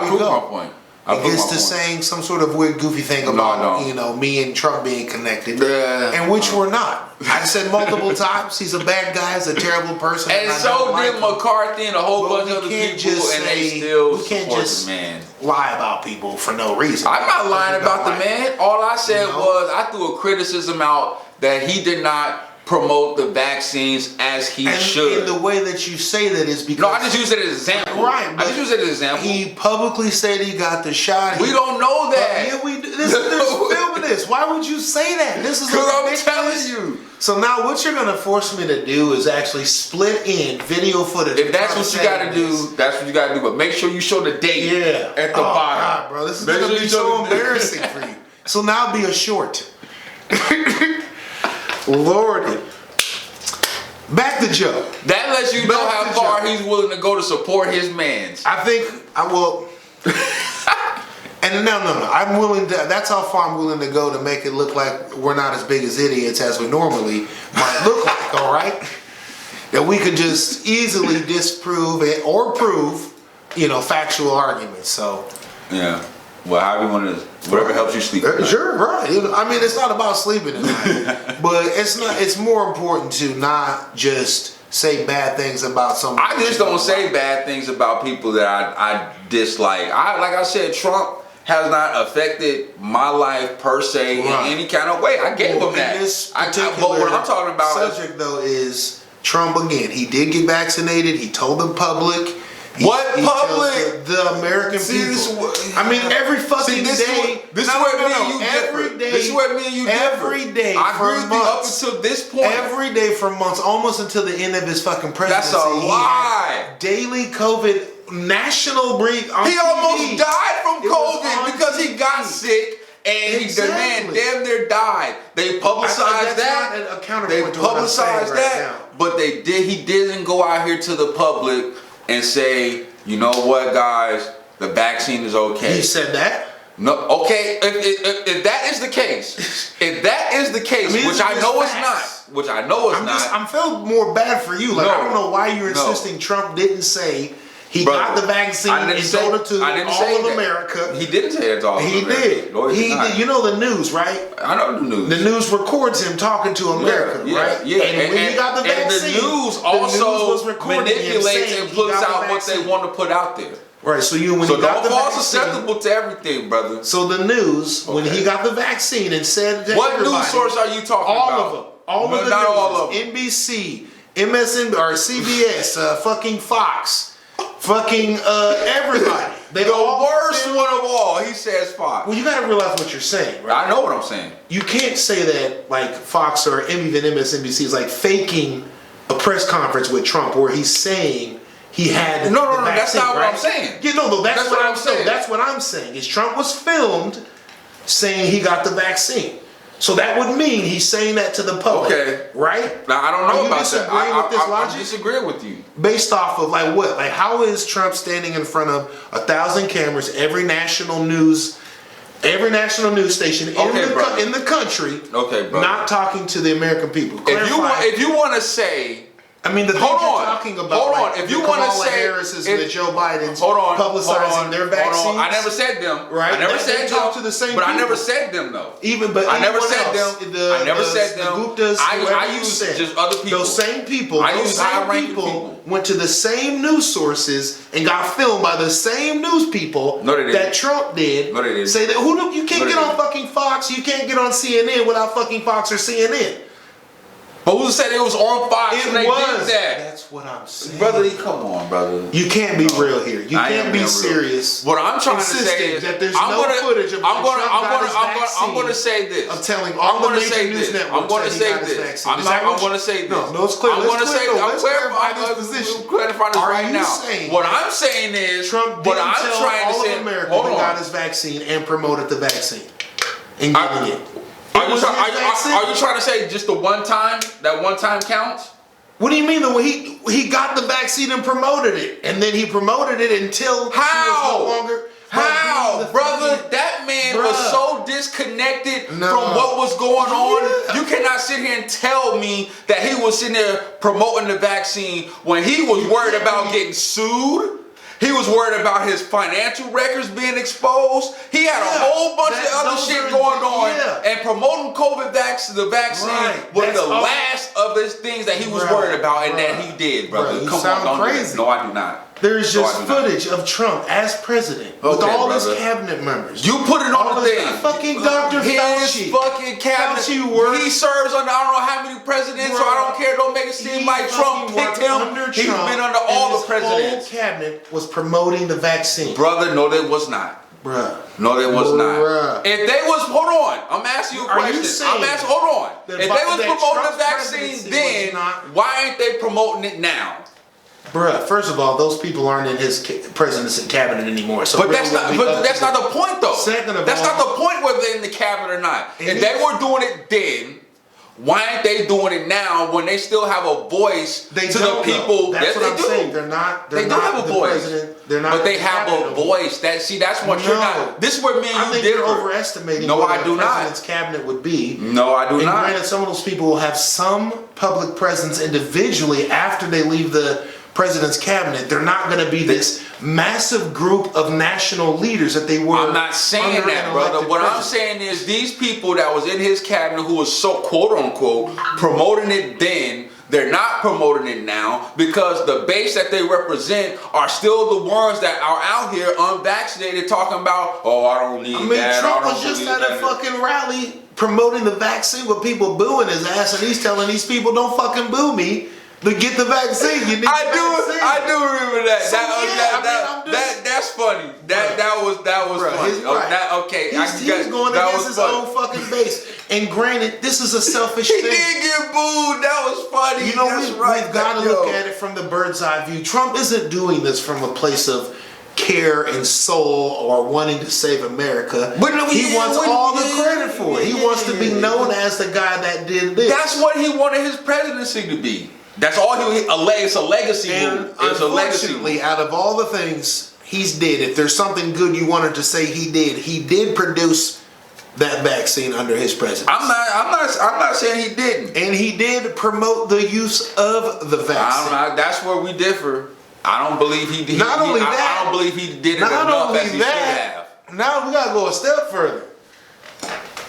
prove my point. It gets to saying some sort of weird, goofy thing about me and Trump being connected, and which we're not. I said multiple times he's a bad guy, he's a terrible person, and so did McCarthy and a whole bunch of other people, and they still support the man. Lie about people for no reason. I'm not lying about the man. All I said was I threw a criticism out that he did not promote the vaccines as he should. And the way that you say that is because... No, I just use it as an example. Right. I just use it as an example. He publicly said he got the shot. We don't know that. Yeah, we do. There's filming this. Why would you say that? This is because I'm telling you. So now what you're going to force me to do is actually split in video footage. If that's what you got to do, that's what you got to do. But make sure you show the date at the bottom. God, bro. This is going to be so embarrassing for you. So now be a short. Lordy. Back to Joe. That lets you know how far he's willing to go to support his mans. I think I will. And no. I'm willing to. That's how far I'm willing to go to make it look like we're not as big as idiots as we normally might look like. All right. That we could just easily disprove it or prove, factual arguments. So. Yeah. Well, however you want to. Whatever helps you sleep. Sure, right. I mean, it's not about sleeping at night, but it's not. It's more important to not just say bad things about someone. I just don't say bad things about people that I dislike. Like I said, Trump has not affected my life per se in any kind of way. I gave him that. But what I'm talking about subject though is Trump again. He did get vaccinated. He told the public. What public? The American people. I mean, every fucking day. This is where me and you differ. This is where me and you differ. Every day I for agree with months. you up until this point. Every day for months, almost until the end of his fucking presidency. That's a lie. Daily COVID national break. He almost died from COVID because he got sick. And the man damn near died. They publicized that. They publicized that. But they did. He didn't go out here to the public and say, you know what, guys, the vaccine is okay. He said that? No, okay. If that is the case, which I know it's not, I'm feeling more bad for you. Like I don't know why you're insisting Trump didn't say he got the vaccine and told it to all of America. He didn't say it to all of America. He did. You know the news, right? I know the news. The news records him talking to America, right? Yeah. And when he got the vaccine, the news also manipulates and puts out what they want to put out there. Right, so when he got the vaccine, susceptible to everything, brother. So the news, when he got the vaccine and said to what news source are you talking about? All of them. Not all of them. NBC, MSNBC, or CBS, fucking Fox, fucking everybody. The worst one of all, he says Fox. Well, you got to realize what you're saying, right? I know what I'm saying. You can't say that like Fox or even MSNBC is like faking a press conference with Trump where he's saying he had no, that's not what I'm saying. Yeah, no, that's what I'm saying. That's what I'm saying. Is Trump was filmed saying he got the vaccine. So that would mean he's saying that to the public. Okay. Right? Now I don't know about that. I disagree with you. Based off of like what? Like how is Trump standing in front of 1,000 cameras, every national news station in the country, not talking to the American people? If you want to say, I mean, the things you're talking about. Hold on. If you want to say Harris's and the Joe Biden's publicizing their vaccines, I never said them. Right? I never said them. To the same but people. I never said them though. I never said them. I never said them. The Guptas, I used just other people. Those same people. Those same people went to the same news sources and got filmed by the same news people that Trump did. No, they didn't. Say that you can't get on fucking Fox. You can't get on CNN without fucking Fox or CNN. But who said it was on Fox and they did that? That's what I'm saying. Brother, come on, brother. You can't be real here. You can't be serious. What I'm trying to say is that there's no footage of I'm going to say this. I'm telling all the major news networks I'm going to say this. I'm going to say this. No, it's clear. I'm going to say this. I'm clarifying this right now. What I'm saying is Trump didn't tell all of America he got his vaccine and promoted the vaccine. and getting it. Are you trying to say just the one time? That one time counts? What do you mean? He got the vaccine and promoted it, and then he promoted it until he was no longer. How, brother? That man was so disconnected from what was going on. You cannot sit here and tell me that he was sitting there promoting the vaccine when he was worried about getting sued. He was worried about his financial records being exposed. He had a whole bunch of other shit going on, and promoting the vaccine was the last of his things that he was worried about, and that he did, brother. You sound crazy. No, I do not. There's just footage of Trump as president with all his cabinet members. You put it on the thing. Fucking Dr. Fauci. His fucking cabinet. He serves under I don't know how many presidents, so I don't care. Don't make it seem like Trump picked him. He's been under all the presidents. His whole cabinet was promoting the vaccine. Brother, no, they was not. Bruh. No, they was not. If they was, hold on. I'm asking you a question. Hold on. If they was promoting the vaccine then, why ain't they promoting it now? Bruh, first of all, those people aren't in his presidency cabinet anymore. So but that's not the point, though. Second of that's all, not the point whether they're in the cabinet or not. If they were doing it then, why aren't they doing it now when they still have a voice to the people? That's what I'm saying. They're not. They don't have a voice. They're not. But they have a voice. That's what you're not. This is where me and you differ. I think you're overestimating what the president's cabinet would be. No, I do not. Granted, some of those people will have some public presence individually after they leave the president's cabinet. They're not going to be this massive group of national leaders that they were. I'm not saying that, brother. What I'm saying is these people that was in his cabinet who was so quote unquote promoting it then, they're not promoting it now because the base that they represent are still the ones that are out here unvaccinated talking about, oh, I don't need that. Trump was just at a fucking rally promoting the vaccine with people booing his ass, and he's telling these people, don't fucking boo me. To get the vaccine, you need I do remember that. So, that's funny. That was funny. He's going against his own fucking base. And granted, this is a selfish thing. He did get booed. That was funny. You know, we've got to look at it from the bird's eye view. Trump isn't doing this from a place of care and soul or wanting to save America. But he wants all the credit for it. He wants to be known as the guy that did this. That's what he wanted his presidency to be. That's all it's a legacy move. It's a legacy move. Out of all the things he's did, if there's something good you wanted to say he did produce that vaccine under his presidency. I'm not saying he didn't. And he did promote the use of the vaccine. That's where we differ. I don't believe he did. Not only that, I don't believe he did it enough as he should have. Now we gotta go a step further.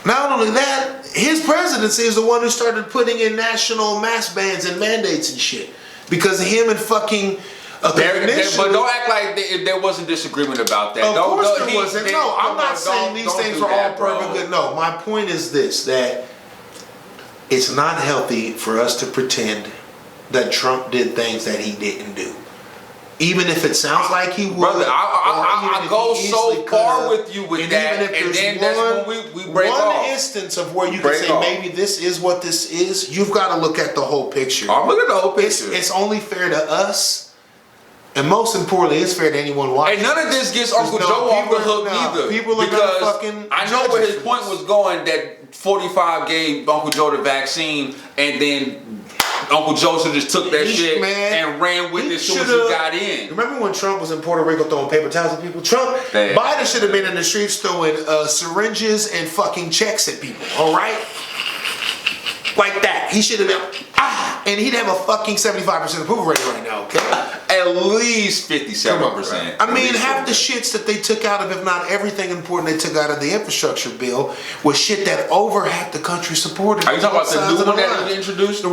Not only that, his presidency is the one who started putting in national mask bans and mandates and shit. Because of him and fucking... but don't act like there wasn't disagreement about that. Of course there wasn't. No, I'm not saying these things are all perfect good. No, my point is this, that it's not healthy for us to pretend that Trump did things that he didn't do. Even if it sounds like he would. Brother, I go so far with you with that, and then that's when we break off. One instance of where you can say maybe this is what this is, you've got to look at the whole picture. I'm looking at the whole picture. It's only fair to us, and most importantly, it's fair to anyone watching. And none of this gets Uncle Joe off the hook either. People are because fucking I know where his point was going, that 45 gave Uncle Joe the vaccine, and then Uncle Joseph just took that shit and ran with it as soon as he got in. Remember when Trump was in Puerto Rico throwing paper towels at people? Biden should have been in the streets throwing syringes and fucking checks at people, all right? Like that. He should have been, and he'd have a fucking 75% approval rating right now, okay? At least 57%. I mean, half the shits that they took out of, if not everything important they took out of the infrastructure bill, was shit that over half the country supported. Are you talking about the new one that he introduced?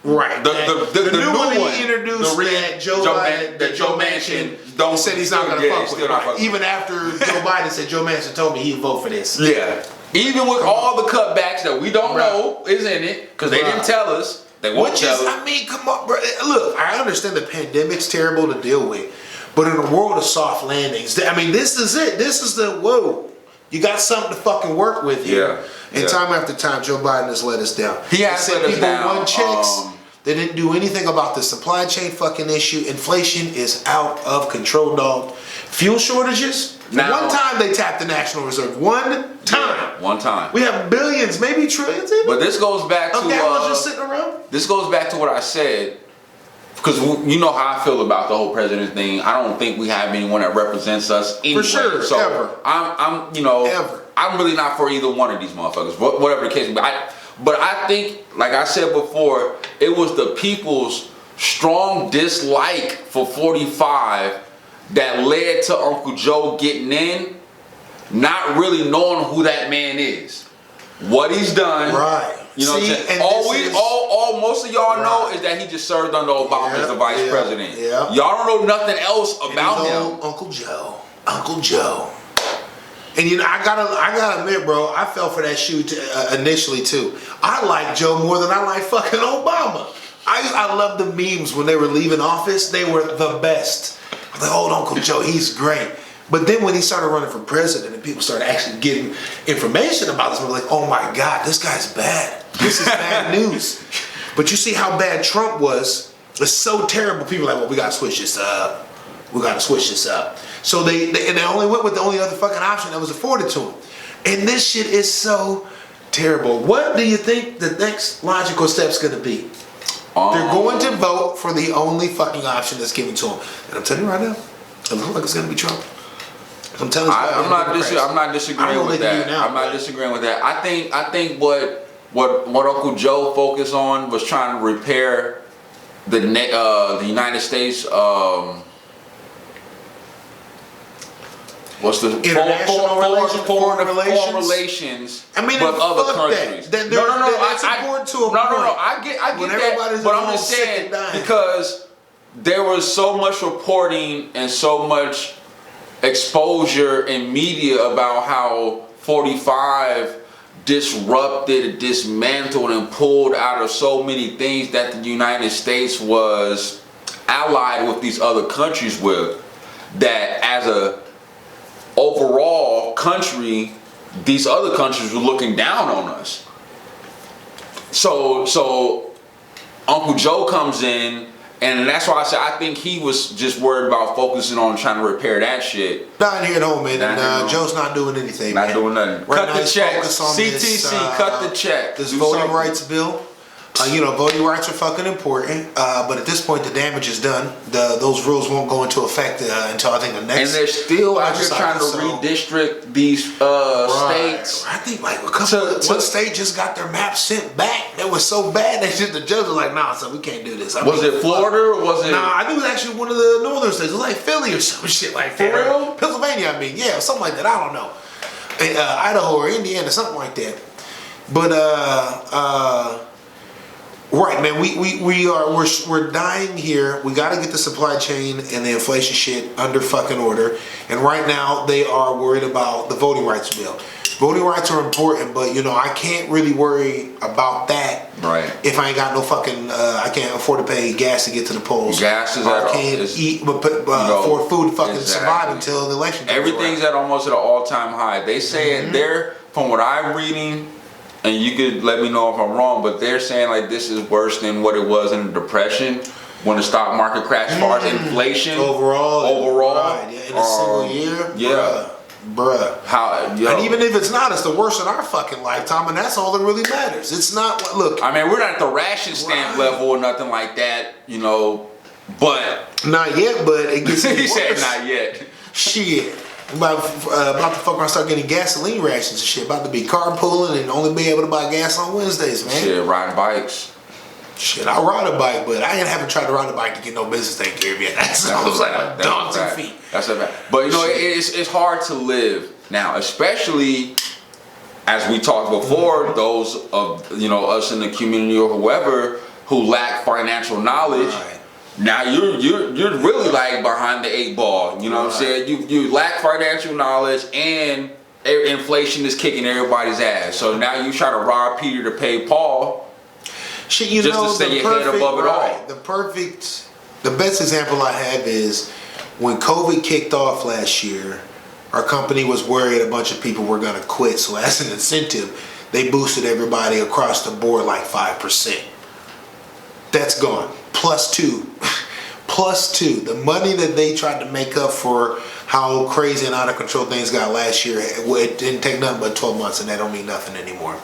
Right. The new one he introduced that Joe Manchin said he's not going to fuck with. Even after Joe Biden said Joe Manchin told me he'd vote for this. Yeah. Even with all the cutbacks that we don't know is in it, because they didn't tell us. They won't tell us. I mean, come on, bro. Look, I understand the pandemic's terrible to deal with, but in a world of soft landings, I mean, this is it. This is the, whoa. You got something to fucking work with here. Yeah. And time after time, Joe Biden has let us down. He has let us down. People won checks. They didn't do anything about the supply chain fucking issue. Inflation is out of control, dog. Fuel shortages, One time they tapped the National Reserve. One time. Yeah, one time. We have billions, maybe trillions even. But this goes back to just sitting around. This goes back to what I said, because you know how I feel about the whole president thing. I don't think we have anyone that represents us anyway. For sure, so ever. I'm really not for either one of these motherfuckers, whatever the case. But I think, like I said before, it was the people's strong dislike for 45 that led to Uncle Joe getting in, not really knowing who that man is, what he's done. Right. You know what I'm saying? All most of y'all know is that he just served under Obama as the vice president. Yeah. Y'all don't know nothing else about him. Uncle Joe. And I gotta admit, bro, I fell for that shoe initially too. I like Joe more than I like fucking Obama. I love the memes when they were leaving office. They were the best. I was like, old Uncle Joe, he's great. But then when he started running for president and people started actually getting information about this, we're like, oh my God, this guy's bad. This is bad news. But you see how bad Trump was. It's so terrible. People are like, well, we gotta switch this up. So they only went with the only other fucking option that was afforded to them. And this shit is so terrible. What do you think the next logical step's gonna be? They're going to vote for the only fucking option that's given to them. And I'm telling you right now, it looks like it's gonna be Trump. I'm telling you. I'm not disagreeing with that. I'm not disagreeing with that. I think what Uncle Joe focused on was trying to repair the United States. What's the foreign relations? I mean, with other countries. That's important to a point. I get that. But I'm just saying, because there was so much reporting and so much exposure in media about how 45 disrupted, dismantled, and pulled out of so many things that the United States was allied with these other countries with, that as a overall country, these other countries were looking down on us. So Uncle Joe comes in, and that's why I said I think he was just worried about focusing on trying to repair that shit. Not here at home, man. And Joe's not doing anything. Not doing nothing. Right, cut the check. CTC, cut the check. This voting rights bill. Voting rights are fucking important, but at this point the damage is done. Those rules won't go into effect until I think the next. And they're still out here trying to redistrict these states. I think like one state just got their map sent back. That was so bad that the judge was like, "Nah, so we can't do this." Was it Florida or was it? Nah, I think it was actually one of the northern states. It was like Philly or some shit like that. For real? Pennsylvania, yeah, something like that. I don't know. Idaho or Indiana, something like that. But right, man, we're dying here. We got to get the supply chain and the inflation shit under fucking order. And right now they are worried about the voting rights bill. Voting rights are important, but I can't really worry about that. Right. If I ain't got no fucking, I can't afford to pay gas to get to the polls. Gas is I can't afford food to fucking survive until the election. Everything's at almost at an all-time high. They say they're, from what I'm reading, and you could let me know if I'm wrong, but they're saying like this is worse than what it was in the Depression when the stock market crashed. As far as inflation overall, right, yeah, in a single year, yeah, bruh. And even if it's not, it's the worst in our fucking lifetime, and that's all that really matters. It's not. Look, I mean, we're not at the ration stamp level or nothing like that, but not yet. But it gets he worse. said not yet. Shit. About to fuck around, start getting gasoline rations and shit. About to be carpooling and only be able to buy gas on Wednesdays, man. Shit, riding bikes. Shit, I ride a bike, but I haven't tried to ride a bike to get no business taken care of yet. I was like a dog 2 feet. That's a fact. But it's hard to live now, especially as we talked before. Those of us in the community or whoever who lack financial knowledge. Right. Now you're really like behind the 8 ball. You know what I'm saying? You lack financial knowledge and inflation is kicking everybody's ass. So now you try to rob Peter to pay Paul. Shit, just to stay your head above it all. The best example I have is when COVID kicked off last year. Our company was worried a bunch of people were gonna quit. So as an incentive, they boosted everybody across the board like 5%. That's gone. +2 +2. The money that they tried to make up for how crazy and out of control things got last year, it didn't take nothing but 12 months, and that don't mean nothing anymore.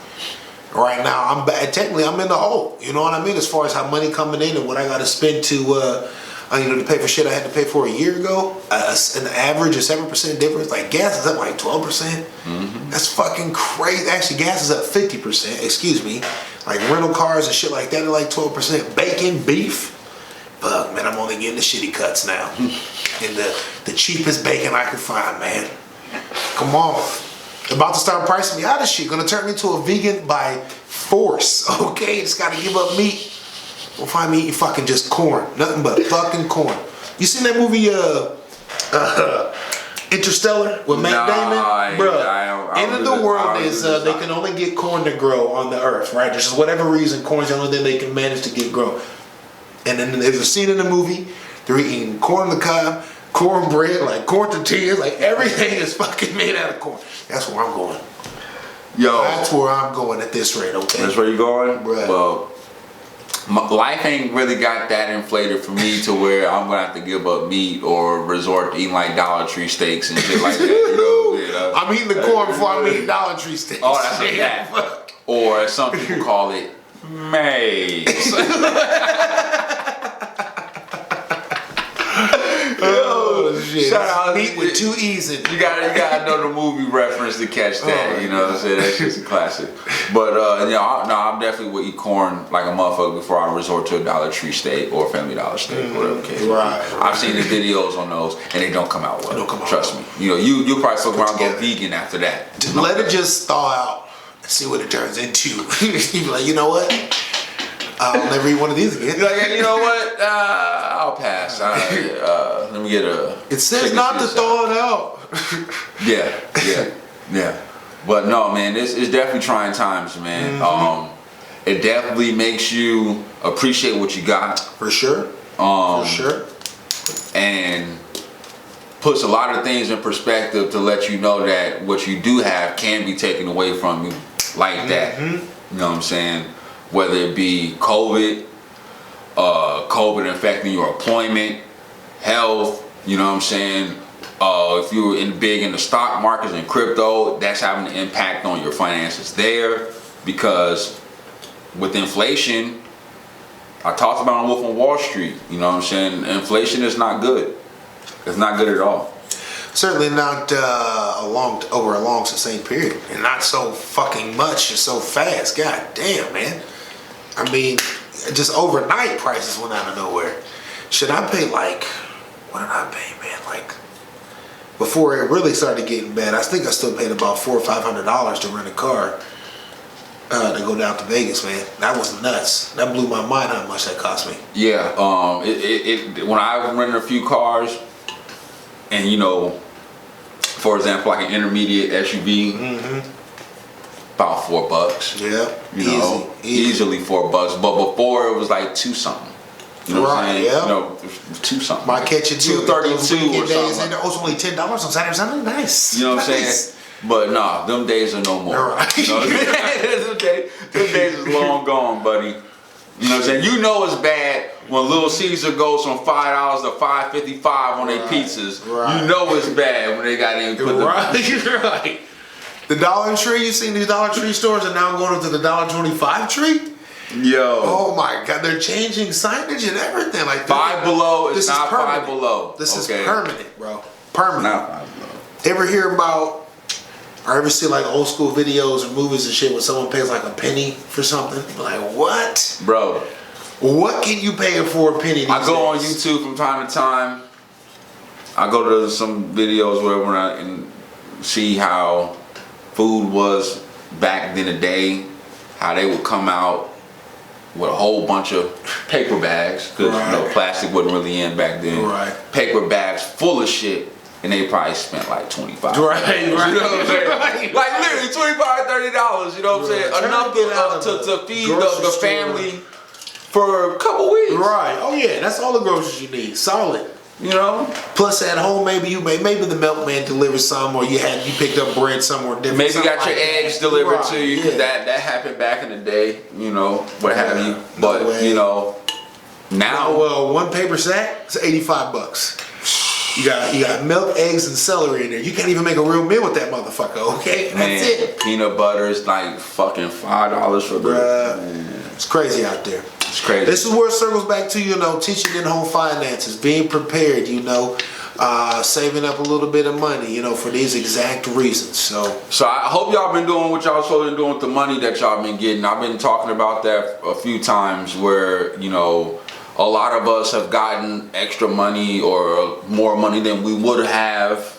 Right now, technically I'm in the hole. You know what I mean? As far as how money coming in and what I got to spend to, to pay for shit I had to pay for a year ago. An average of 7% difference. Like gas is up like 12%. That's fucking crazy. Actually, gas is up 50%. Excuse me. Like rental cars and shit like that are like 12%. Bacon, beef. Fuck, man, I'm only getting the shitty cuts now. And the cheapest bacon I can find, man. Come on. About to start pricing me out of shit. Gonna turn me into a vegan by force. Okay, just gotta give up meat. We'll find me eating fucking just corn. Nothing but fucking corn. You seen that movie Interstellar with Matt Damon? Bruh, end of the world is they can only get corn to grow on the earth, right? There's just whatever reason corn's the only thing they can manage to get grown. And then there's a scene in the movie, they're eating corn on the cob, cornbread, like corn tortillas, like everything is fucking made out of corn. That's where I'm going. Yo. That's where I'm going at this rate, okay? That's where you going? Bruh. Well, life ain't really got that inflated for me to where I'm gonna have to give up meat or resort to eating like Dollar Tree steaks and shit like that. You know? I'm eating the corn before I'm eating Dollar Tree steaks. Oh, that's a that. Or as some people call it, maize. Oh shit! Shout out meat with 2 E's in it. You gotta know the movie reference to catch that. You know what I'm saying? That's just a classic. But I'm definitely would eat corn like a motherfucker before I resort to a Dollar Tree steak or a Family Dollar steak, whatever the case. Right. I've seen the videos on those, and they don't come out well. They don't come out Trust well. me. You know, you'll probably fuck around and go vegan after that. Let it just thaw out and see what it turns into. You be like, you know what? I'll never eat one of these again. You're like, you know what? I'll pass. Let me get a. It says not to thaw it out. Yeah. But no, man, it's definitely trying times, man. It definitely makes you appreciate what you got. For sure. For sure. And puts a lot of things in perspective to let you know that what you do have can be taken away from you like that. You know what I'm saying? Whether it be COVID, COVID infecting your employment, health, you know what I'm saying? If you were big in the stock markets and crypto, that's having an impact on your finances there, because with inflation, I talked about on Wolf on Wall Street, you know what I'm saying? Inflation is not good. It's not good at all. Certainly not over a long sustained period, and not so fucking much and so fast. God damn, man. I mean, just overnight prices went out of nowhere. Should I pay what did I pay, man? Like before it really started getting bad, I think I still paid about $400 or $500 to rent a car to go down to Vegas, man. That was nuts. That blew my mind how much that cost me. Yeah, when I rented a few cars, and for example, like an intermediate SUV, about $4. Yeah, easily $4. But before it was like 2 something. You know what I'm saying? Yeah. 2 something. Might catch it too. 232 or something. It was only $10 on Saturday or something. Nice. You know what I'm saying? But nah, them days are no more. Right. You know what I'm saying? Them days is long gone, buddy. You know what I'm saying? You know it's bad when Little Caesar goes from $5 to $5.55 on their pizzas. Right. You know it's bad when they got in. Right. The Dollar Tree, you seen these Dollar Tree stores are now going up to the $1.25 tree? Yo. Oh my God, they're changing signage and everything. Like Five Below is not Five Below. This is permanent, bro. Permanent. Not Five Below. Ever hear about or ever see like old school videos or movies and shit where someone pays like a penny for something? Like what? Bro. What can you pay for a penny these I go days? on YouTube from time to time. I go to some videos wherever and see how food was back in the day, how they would come out with a whole bunch of paper bags, because plastic wasn't really in back then. Right. Paper bags full of shit, and they probably spent like $25. Right. You know what I'm saying? Right. Like literally $25, $30. You know what I'm saying? Enough to feed the family for a couple weeks. Right. Oh yeah, that's all the groceries you need. Solid. You know. Plus at home, maybe the milkman delivered some, or you picked up bread somewhere different. Maybe you got your eggs delivered to you, because that happened back in the day. You know, what have you. But Now, well, one paper sack is $85. You got milk, eggs, and celery in there. You can't even make a real meal with that motherfucker. Okay, man, that's it. Peanut butter is like fucking $5 for the. It's crazy out there. It's crazy. This is where it circles back to, teaching in-home finances, being prepared, saving up a little bit of money, for these exact reasons. So I hope y'all been doing what y'all supposed to be doing with the money that y'all been getting. I've been talking about that a few times where, a lot of us have gotten extra money or more money than we would have,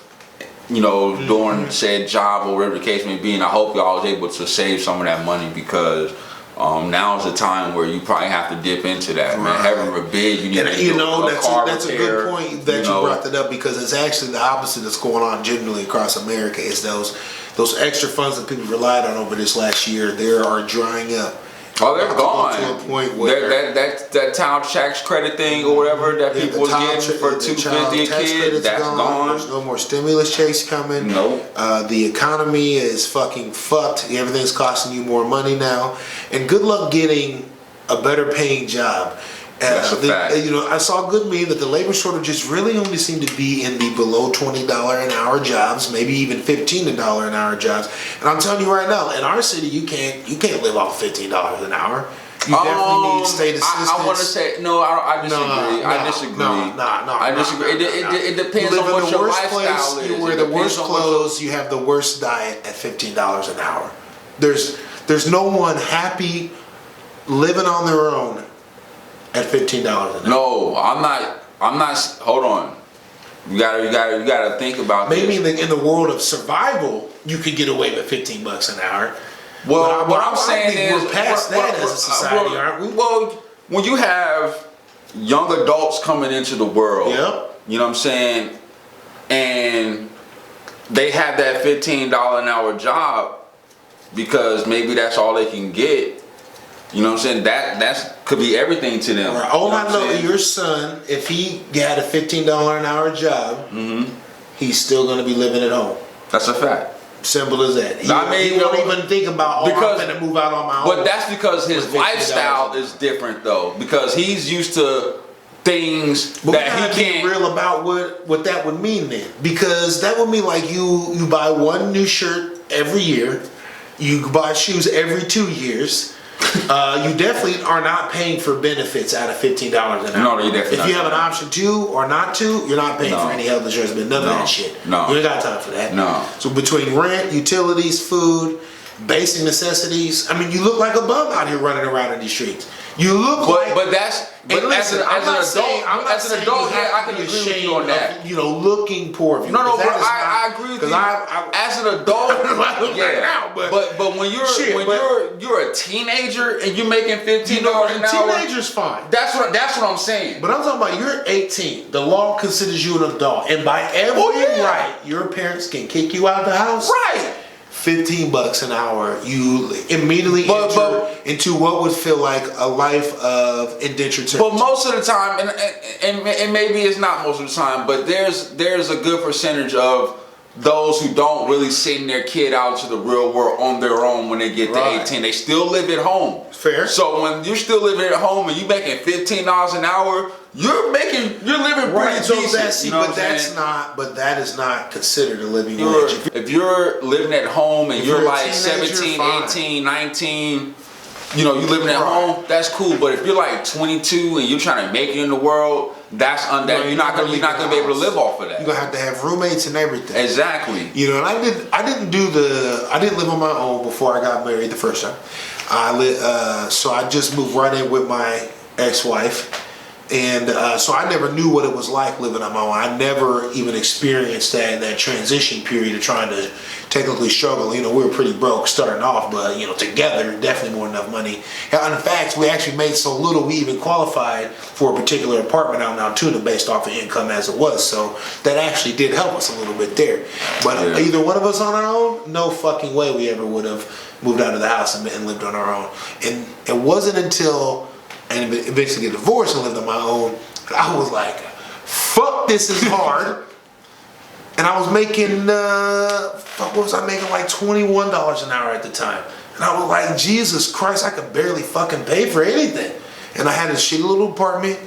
during said job or whatever the case may be. And I hope y'all was able to save some of that money because now's the time where you probably have to dip into that, man. Heaven forbid you need to do that's a good point that you brought that up, because it's actually the opposite that's going on generally across America. Is those extra funds that people relied on over this last year, they are drying up. Oh, they're gone. To a point where that child tax credit thing or whatever that people was getting for $250 a kid, that's gone. There's no more stimulus checks coming. Nope. The economy is fucking fucked. Everything's costing you more money now, and good luck getting a better paying job. That's a fact. I saw a good meme that the labor shortages really only seem to be in the below $20 an hour jobs, maybe even $15 an hour jobs. And I'm telling you right now, in our city, you can't live off $15 an hour. You definitely need state assistance. I want to say no. I disagree. I disagree. I disagree. It depends on what your lifestyle is. You wear the worst clothes. You have the worst diet at $15 an hour. There's no one happy living on their own at $15 an hour. No, I'm not. Hold on. You gotta think about maybe this. in the world of survival, you could get away with $15 an hour. Well, what I'm saying is we're past that as a society, aren't we? Well, when you have young adults coming into the world, yep. You know what I'm saying, and they have that $15 an hour job because maybe that's all they can get. You know what I'm saying? That could be everything to them. Right. All I know, your son, if he had a $15 an hour job, he's still going to be living at home. That's a fact. Simple as that. He won't even think about, I'm going to move out on my own. But that's because his lifestyle is different, though. Because he's used to things that he can't. Be real about what that would mean then. Because that would mean like you buy one new shirt every year. You buy shoes every 2 years. You definitely are not paying for benefits out of $15 an hour. No, you definitely. If you have an option to or not to, you're not paying for any health insurance, but none of that shit. No, you ain't got time for that. No. So between rent, utilities, food, basic necessities, I mean, you look like a bum out here running around in these streets. You look as an adult, I can agree with you on that. Looking poor. No, I agree with you. As an adult, yeah. But when you're a teenager and you're making $15 an hour, teenager's fine. That's what I'm saying. But I'm talking about you're 18. The law considers you an adult, and by every right, your parents can kick you out of the house. Right. $15 an hour, you immediately enter into what would feel like a life of indentured servitude. But most of the time, and maybe it's not most of the time, but there's a good percentage of those who don't really send their kid out to the real world on their own when they get to 18. They still live at home. Fair. So when you're still living at home and you're making $15 an hour, you're living pretty decent. But that is not considered a living wage. If you're living at home and you're like 17, 18, 19, you living at home, that's cool. But if you're like 22 and you're trying to make it in the world, you're not gonna be able to live off of that. You're gonna have roommates and everything. Exactly. And I didn't live on my own before I got married the first time. So I just moved right in with my ex-wife. And so I never knew what it was like living on my own. I never even experienced that transition period of trying to technically struggle. We were pretty broke starting off, but together definitely more than enough money. And in fact, we actually made so little we even qualified for a particular apartment out in Altoona based off of income as it was. So that actually did help us a little bit there. But either one of us on our own, no fucking way we ever would have moved out of the house and lived on our own. And it wasn't until and eventually get divorced and lived on my own, I was like, fuck, this is hard. And I was making, what was I making? Like $21 an hour at the time. And I was like, Jesus Christ, I could barely fucking pay for anything. and I had a shitty little apartment.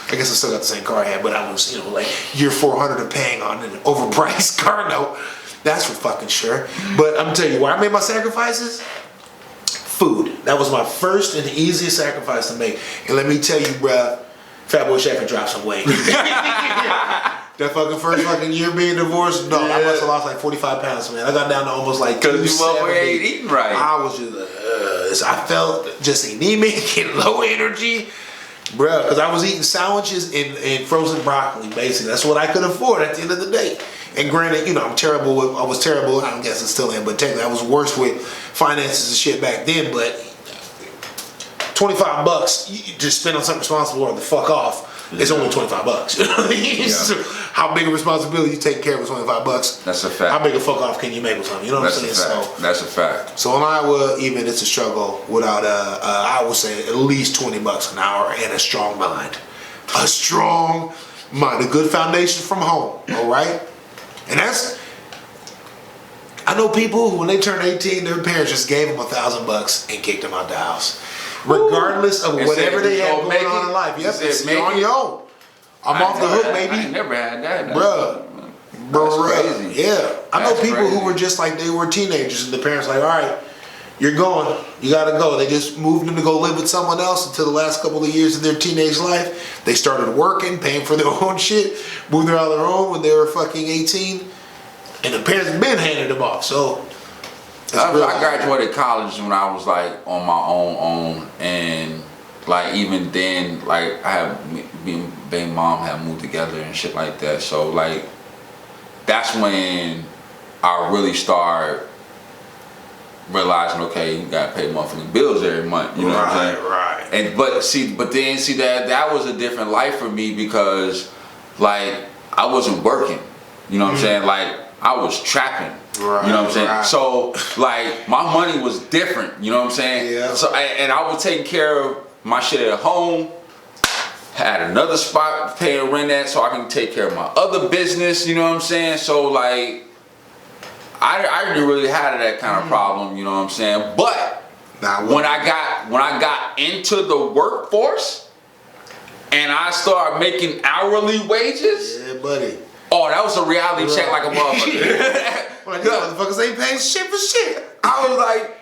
I guess I still got the same car I had, but I was, like year 400 of paying on an overpriced car note. That's for fucking sure. But I'm gonna tell you why I made my sacrifices. Food. That was my first and easiest sacrifice to make. And let me tell you, bruh, Fat Boy Chef dropped some weight. That fucking first fucking year being divorced, no, I must have lost like 45 pounds, man. I got down to almost like 'cause you ain't eating right. I was just, I felt just anemic and low energy, bruh, because I was eating sandwiches and frozen broccoli, basically. That's what I could afford at the end of the day. And granted, I was terrible, I guess I still am, but technically I was worse with finances and shit back then, but $25, you just spend on something responsible or the fuck off. It's only $25. You know what I mean? So how big a responsibility you take care of with $25? That's a fact. How big a fuck off can you make with something? You know what I'm saying? So that's a fact. So in Iowa, even it's a struggle without I would say at least $20 an hour and a strong mind. A strong mind, a good foundation from home. All right, and I know people who when they turn 18, their parents just gave them $1,000 and kicked them out the house. Regardless of whatever they have going on in life. Yep, it's on your own. I'm off the hook, baby. I never had that. Bruh. Crazy. Yeah. I know people who were just like, they were teenagers and the parents like, all right, you're going. You got to go. They just moved them to go live with someone else until the last couple of years of their teenage life. They started working, paying for their own shit, moved out on their own when they were fucking 18. And the parents been handed them off. So I graduated college when I was like on my own, and like even then, like I had me and baby mom had moved together and shit like that. So like that's when I really started realizing, okay, you gotta pay motherfucking bills every month. You know what I'm saying? Right. And but then that was a different life for me because like I wasn't working. You know what I'm saying? Like I was trapping. Right, you know what I'm saying? right. So like my money was different, you know what I'm saying? Yeah. So and I was taking care of my shit at home, had another spot paying rent at so I can take care of my other business, you know what I'm saying? So like I didn't really have that kind of problem, you know what I'm saying? But when I got into the workforce and I started making hourly wages, yeah, buddy. Oh, that was a reality check like a motherfucker. Well, these motherfuckers ain't paying shit for shit. I was like,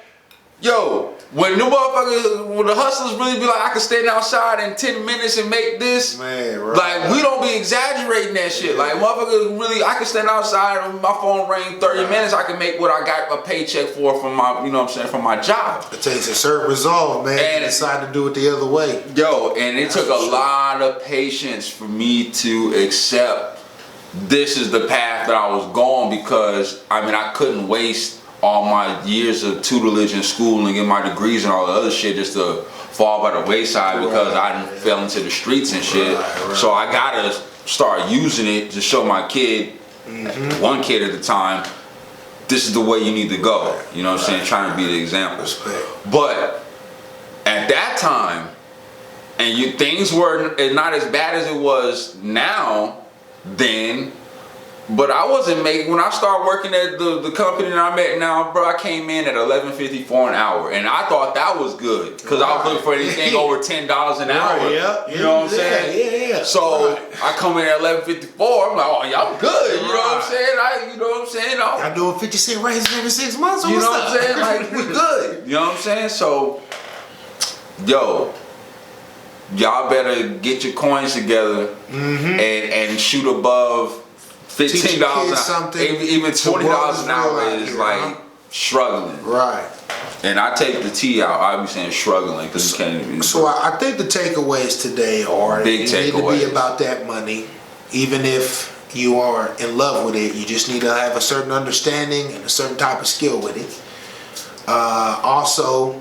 yo, when the hustlers really be like, I can stand outside in 10 minutes and make this. Man, right. Like, we don't be exaggerating that shit. Yeah. Like, motherfuckers really, I can stand outside and my phone ring 30 minutes, I can make what I got a paycheck for from my, you know what I'm saying, from my job. It takes a certain resolve, man, and to decide to do it the other way. Yo, and it took a lot of patience for me to accept this is the path that I was going, because I couldn't waste all my years of tutelage in school and get my degrees and all the other shit just to fall by the wayside because I fell into the streets and shit. Right. So I gotta start using it to show my kid, one kid at a time, this is the way you need to go. You know what I'm saying? Trying to be the example. Respect. But at that time, and things were not as bad as it was now then, but I wasn't making, when I started working at the company that I'm at now, bro, I came in at $11.54 an hour, and I thought that was good because I was looking for anything over $10 an hour. Yeah, you know what I'm saying? Yeah. So I come in at $11.54. I'm like, oh, y'all good. You know what I'm saying? I'm doing 50-cent raises every 6 months. You know what I'm saying? Like, we good. You know what I'm saying? So, yo, y'all better get your coins together and shoot above $15 an hour. Even $20 an hour is like struggling. Right. And I take the T out. I be saying struggling because you can't even. So I think the takeaways today are big you need to be about that money, even if you are in love with it. You just need to have a certain understanding and a certain type of skill with it. Also,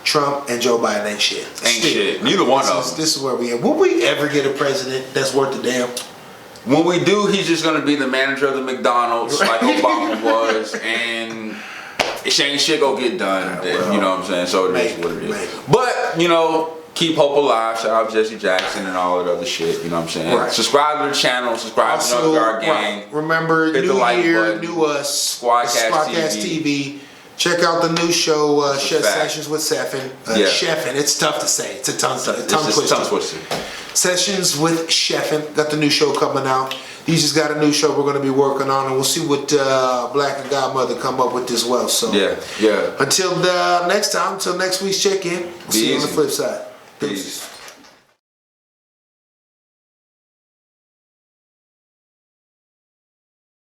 Trump and Joe Biden ain't shit. Shit. Neither one of them. This is where we are. Will we ever get a president that's worth a damn? When we do, he's just gonna be the manager of the McDonald's like Obama was, and ain't shit go get done. You know what I'm saying? So it is what it is. But keep hope alive. Shout out Jesse Jackson and all that other shit. You know what I'm saying? Right. Subscribe to the channel. Subscribe to our gang. Remember, hit new the like year, button. new us. Squadkast TV. Check out the new show, Chef fact. Sessions with Sheffin. Yeah. Sheffin, it's tough to say. It's a tongue It's tongue twister. Sessions with Sheffin. Got the new show coming out. He just got a new show we're going to be working on, and we'll see what Black and Godmother come up with as well. So Yeah. until next time, until next week's check-in, we'll see you on the flip side. Peace.